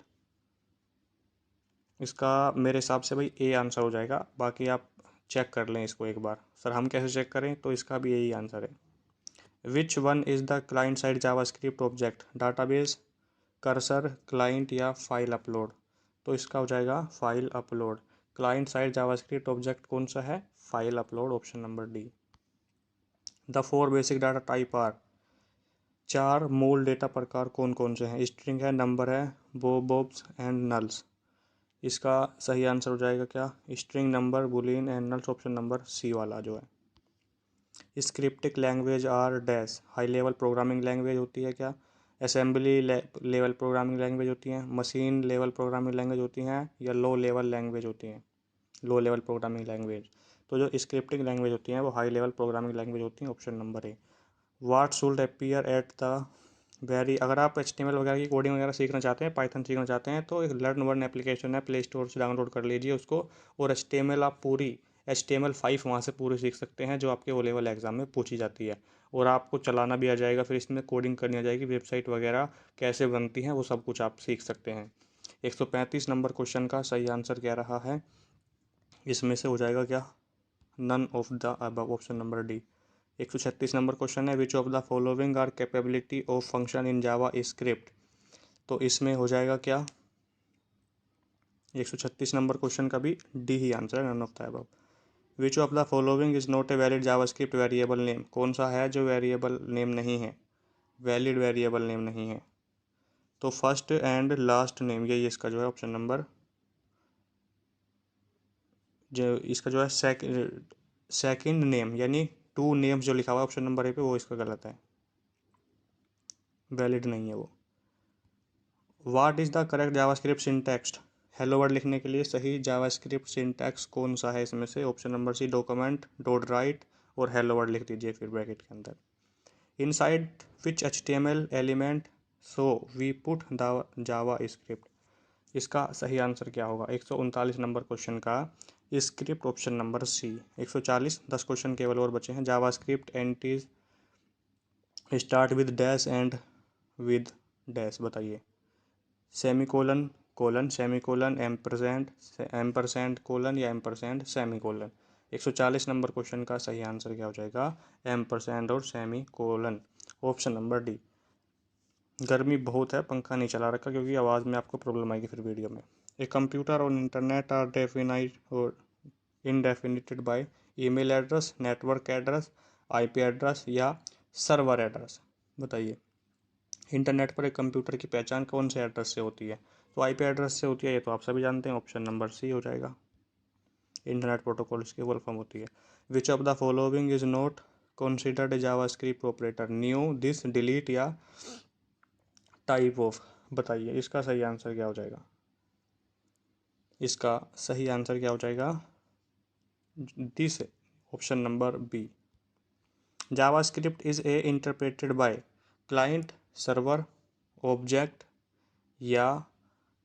इसका मेरे हिसाब से भाई ए आंसर हो जाएगा, बाकी आप चेक कर लें इसको एक बार। सर हम कैसे चेक करें, तो इसका भी यही आंसर है। Which one is the client side JavaScript object, database, cursor, client या फाइल अपलोड, तो इसका हो जाएगा file upload. Client side JavaScript object कौन सा है, file upload, option number D. The 4 basic data type are, 4 मूल डेटा प्रकार कौन कौन से हैं, स्ट्रिंग है, नंबर है, बॉब्स एंड नल्स, इसका सही आंसर हो जाएगा क्या, string, number, boolean and nulls, option number C वाला जो है। Scripting language are dash, high level programming language होती है क्या, असेंबली लेवल प्रोग्रामिंग लैंग्वेज होती हैं, मशीन लेवल प्रोग्रामिंग लैंग्वेज होती हैं, या लो लेवल लैंग्वेज होती हैं, लो लेवल प्रोग्रामिंग लैंग्वेज। तो जो स्क्रिप्टिंग लैंग्वेज होती हैं वो हाई लेवल प्रोग्रामिंग लैंग्वेज होती हैं, option number A. What should appear at the very, अगर आप HTML वगैरह की कोडिंग वगैरह सीखना चाहते हैं, पाइथन सीखना चाहते हैं, तो एक लर्न वन एप्लीकेशन है, प्ले स्टोर से डाउनलोड कर लीजिए उसको, और HTML आप पूरी HTML5 वहाँ से पूरी सीख सकते हैं जो आपके ओ लेवल एग्ज़ाम में पूछी जाती है, और आपको चलाना भी आ जाएगा, फिर इसमें कोडिंग करनी आ जाएगी, वेबसाइट वगैरह कैसे बनती हैं वो सब कुछ आप सीख सकते हैं। 135 नंबर क्वेश्चन का सही आंसर क्या रहा है, इसमें से हो जाएगा क्या, none of the above, option number D. 136 number question है, which of the following are capability of function in JavaScript, तो इसमें हो जाएगा क्या, 136 नंबर क्वेश्चन का भी डी ही आंसर है, none of the above. Which of the following is not a valid JavaScript variable name, कौन सा है जो वेरिएबल नेम नहीं है, वैलिड वेरिएबल नेम नहीं है, तो फर्स्ट एंड लास्ट नेम, यही इसका जो है ऑप्शन नंबर, जो इसका जो है सेकंड नेम यानी टू नेम्स जो लिखा हुआ है ऑप्शन नंबर ए पे, वो इसका गलत है, वैलिड नहीं है वो। What is the correct JavaScript syntax, hello word लिखने के लिए सही जावास्क्रिप्ट सिंटैक्स कौन सा है इसमें से, option number C, document dot write और हेलो वर्ड लिख दीजिए फिर ब्रैकेट के अंदर। Inside which HTML element so we put the Java script, इसका सही आंसर क्या होगा, 139 नंबर क्वेश्चन का script, option number C. 140, 10 question केवल और बचे हैं। JavaScript entities start with dash end with dash, बताइए, semicolon, colon, semicolon, ampersand colon, या एम्परसेंड सेमीकोलन। 140 नंबर क्वेश्चन का सही आंसर क्या हो जाएगा, एम्परसेंड और सेमीकोलन, ऑप्शन नंबर डी। गर्मी बहुत है, पंखा नहीं चला रखा क्योंकि आवाज़ में आपको प्रॉब्लम आएगी फिर वीडियो में। ए कंप्यूटर और इंटरनेट आर डेफिनाइट और indefinite by email address, network address, IP address, या सर्वर एड्रेस, बताइए। इंटरनेट पर एक कंप्यूटर की पहचान कौन से एड्रेस से होती है, तो IP एड्रेस से होती है, ये तो आप सभी जानते हैं, ऑप्शन नंबर सी हो जाएगा। इंटरनेट प्रोटोकॉल इसकी फुल फॉर्म होती है। Which of the following is not considered JavaScript operator, new, this, delete, या टाइप ऑफ, बताइए इसका सही आंसर क्या हो जाएगा, इसका सही आंसर क्या हो जाएगा, this, option number B. JavaScript is a interpreted by client, server, object, या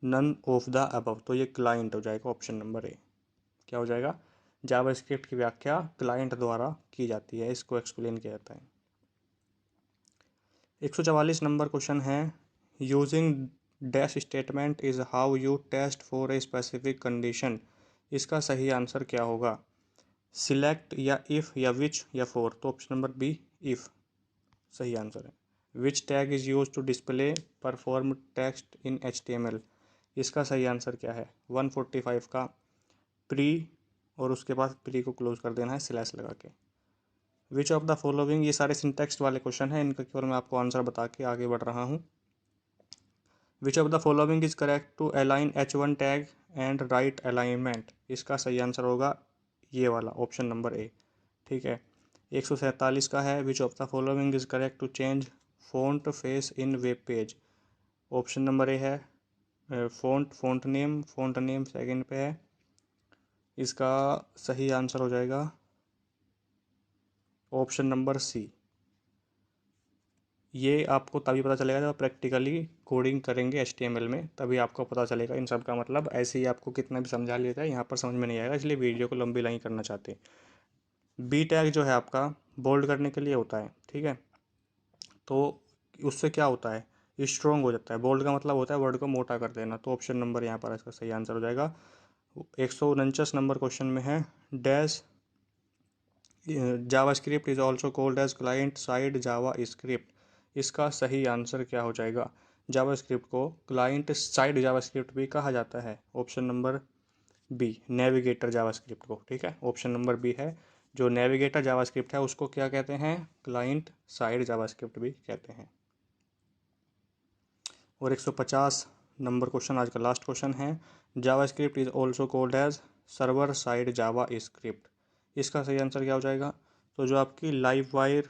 नन ऑफ द अबव, तो ये क्लाइंट हो जाएगा, ऑप्शन नंबर ए। क्या हो जाएगा, जावास्क्रिप्ट की व्याख्या क्लाइंट द्वारा की जाती है, इसको एक्सप्लेन किया जाता है। 144 नंबर क्वेश्चन है, using dash statement is how you test for a specific condition, इसका सही आंसर क्या होगा, सिलेक्ट, या इफ़, या विच, या फोर, तो ऑप्शन नंबर बी, इफ़ सही आंसर है। Which tag is use to display perform text in HTML, इसका सही आंसर क्या है, 145 का प्री, और उसके बाद प्री को क्लोज कर देना है स्लैश लगा के। विच ऑफ द फॉलोइंग, ये सारे सिंटेक्स्ट वाले क्वेश्चन हैं, इनका केवल मैं आपको आंसर बता के आगे बढ़ रहा हूँ। Which of the following is correct to align H1 tag and right alignment, इसका सही आंसर होगा ये वाला, ऑप्शन नंबर ए, ठीक है। 147 का है, which of the following is correct to change font face in web page, option number A है फ़ॉन्ट नेम सेकंड पे है, इसका सही आंसर हो जाएगा ऑप्शन नंबर सी। ये आपको तभी पता चलेगा जब प्रैक्टिकली कोडिंग करेंगे HTML में, तभी आपको पता चलेगा इन सब का मतलब, ऐसे ही आपको कितना भी समझा लेता है यहाँ पर समझ में नहीं आएगा, इसलिए वीडियो को लंबी नहीं करना चाहते। बी टैग जो है आपका बोल्ड करने के लिए होता है, ठीक है, तो उससे क्या होता है, स्ट्रोंग हो जाता है, बोल्ड का मतलब होता है वर्ड को मोटा कर देना, तो ऑप्शन नंबर यहाँ पर इसका सही आंसर हो जाएगा। 149 नंबर क्वेश्चन में है, dash JavaScript is also called as client side Java script, इसका सही आंसर क्या हो जाएगा, जावास्क्रिप्ट को क्लाइंट साइड जावास्क्रिप्ट भी कहा जाता है, option number B, navigator JavaScript को, ठीक है, ऑप्शन नंबर बी है, जो नेविगेटर जावास्क्रिप्ट है उसको क्या कहते हैं, क्लाइंट साइड जावास्क्रिप्ट भी कहते हैं। और 150 नंबर क्वेश्चन आज का लास्ट क्वेश्चन है, JavaScript is also called as server side Java script, इसका सही आंसर क्या हो जाएगा, तो जो आपकी लाइव वायर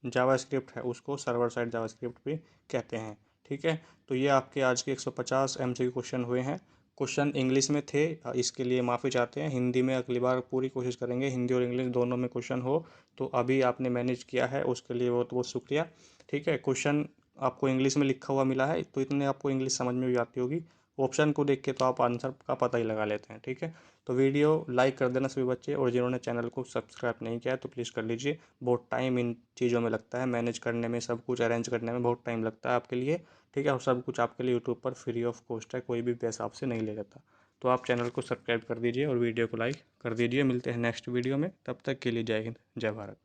जावास्क्रिप्ट है उसको सर्वर साइड जावास्क्रिप्ट भी कहते हैं। ठीक है, तो ये आपके आज के 150 MCQ क्वेश्चन हुए हैं। क्वेश्चन इंग्लिश में थे, इसके लिए माफ़ी चाहते हैं। हिंदी में अगली बार पूरी कोशिश करेंगे, हिंदी और इंग्लिश दोनों में क्वेश्चन हो। तो अभी आपने मैनेज किया है उसके लिए बहुत बहुत शुक्रिया। ठीक है, क्वेश्चन आपको इंग्लिश में लिखा हुआ मिला है तो इतने आपको इंग्लिश समझ में भी आती होगी, ऑप्शन को देख के तो आप आंसर का पता ही लगा लेते हैं। ठीक है, तो वीडियो लाइक कर देना सभी बच्चे, और जिन्होंने चैनल को सब्सक्राइब नहीं किया है तो प्लीज़ कर लीजिए। बहुत टाइम इन चीज़ों में लगता है, मैनेज करने में, सब कुछ अरेंज करने में बहुत टाइम लगता है आपके लिए। ठीक है, और सब कुछ आपके लिए यूट्यूब पर फ्री ऑफ कॉस्ट है, कोई भी पैसा आपसे नहीं ले जाता। तो आप चैनल को सब्सक्राइब कर दीजिए और वीडियो को लाइक कर दीजिए। मिलते हैं नेक्स्ट वीडियो में, तब तक के लिए जय हिंद, जय भारत।